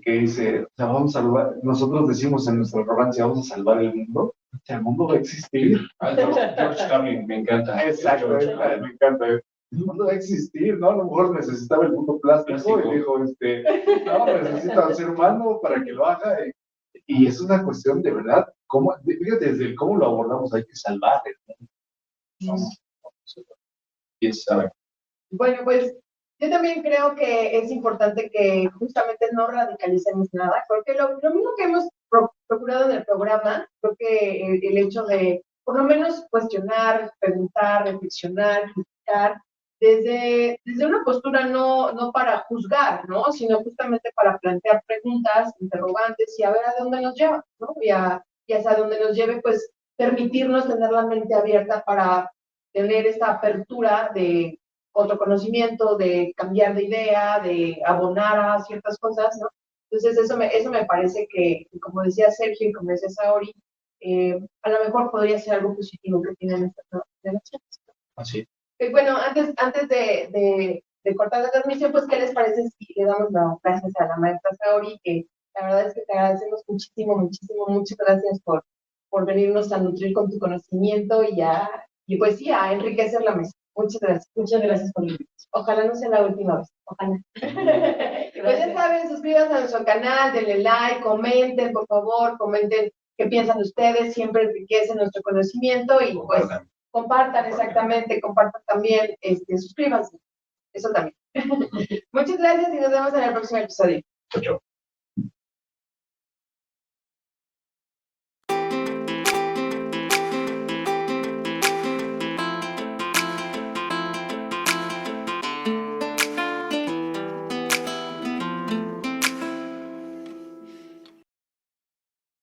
que dice, o sea, vamos a salvar, nosotros decimos en nuestra arrogancia, vamos a salvar el mundo, o sea, el mundo va a existir. George Carlin, me encanta. Exacto, me encanta. El mundo va a existir, ¿no? A lo mejor necesitaba el mundo plástico y dijo, no, necesito al ser humano para que lo haga. Y es una cuestión de verdad, fíjate, desde cómo lo abordamos, hay que salvar el mundo. ¿Quién sabe? Bueno, pues yo también creo que es importante que justamente no radicalicemos nada. Creo que lo mismo que hemos procurado en el programa, creo que el hecho de por lo menos cuestionar, preguntar, reflexionar, criticar, desde una postura no para juzgar, ¿no? Sino justamente para plantear preguntas, interrogantes y a ver a dónde nos lleva, ¿no? Y hacia dónde nos lleve, pues permitirnos tener la mente abierta para tener esta apertura de otro conocimiento, de cambiar de idea, de abonar a ciertas cosas, ¿no? Entonces eso me parece que, como decía Sergio y como decía Saori, a lo mejor podría ser algo positivo que tienen estas nuevas generaciones. Así. Bueno, antes de cortar la transmisión, pues, ¿qué les parece si le damos las gracias a la maestra Saori, que La verdad es que te agradecemos muchísimo, muchísimo, muchas gracias por venirnos a nutrir con tu conocimiento y pues sí, a enriquecer la mesa. Muchas gracias. Muchas gracias por invitarme. Ojalá no sea la última vez. Ojalá. Pues ya saben, suscríbanse a nuestro canal, denle like, comenten, por favor, comenten qué piensan ustedes, siempre enriquece nuestro conocimiento y pues compartan exactamente, compartan también, suscríbanse, eso también. Muchas gracias y nos vemos en el próximo episodio. Chao, chao.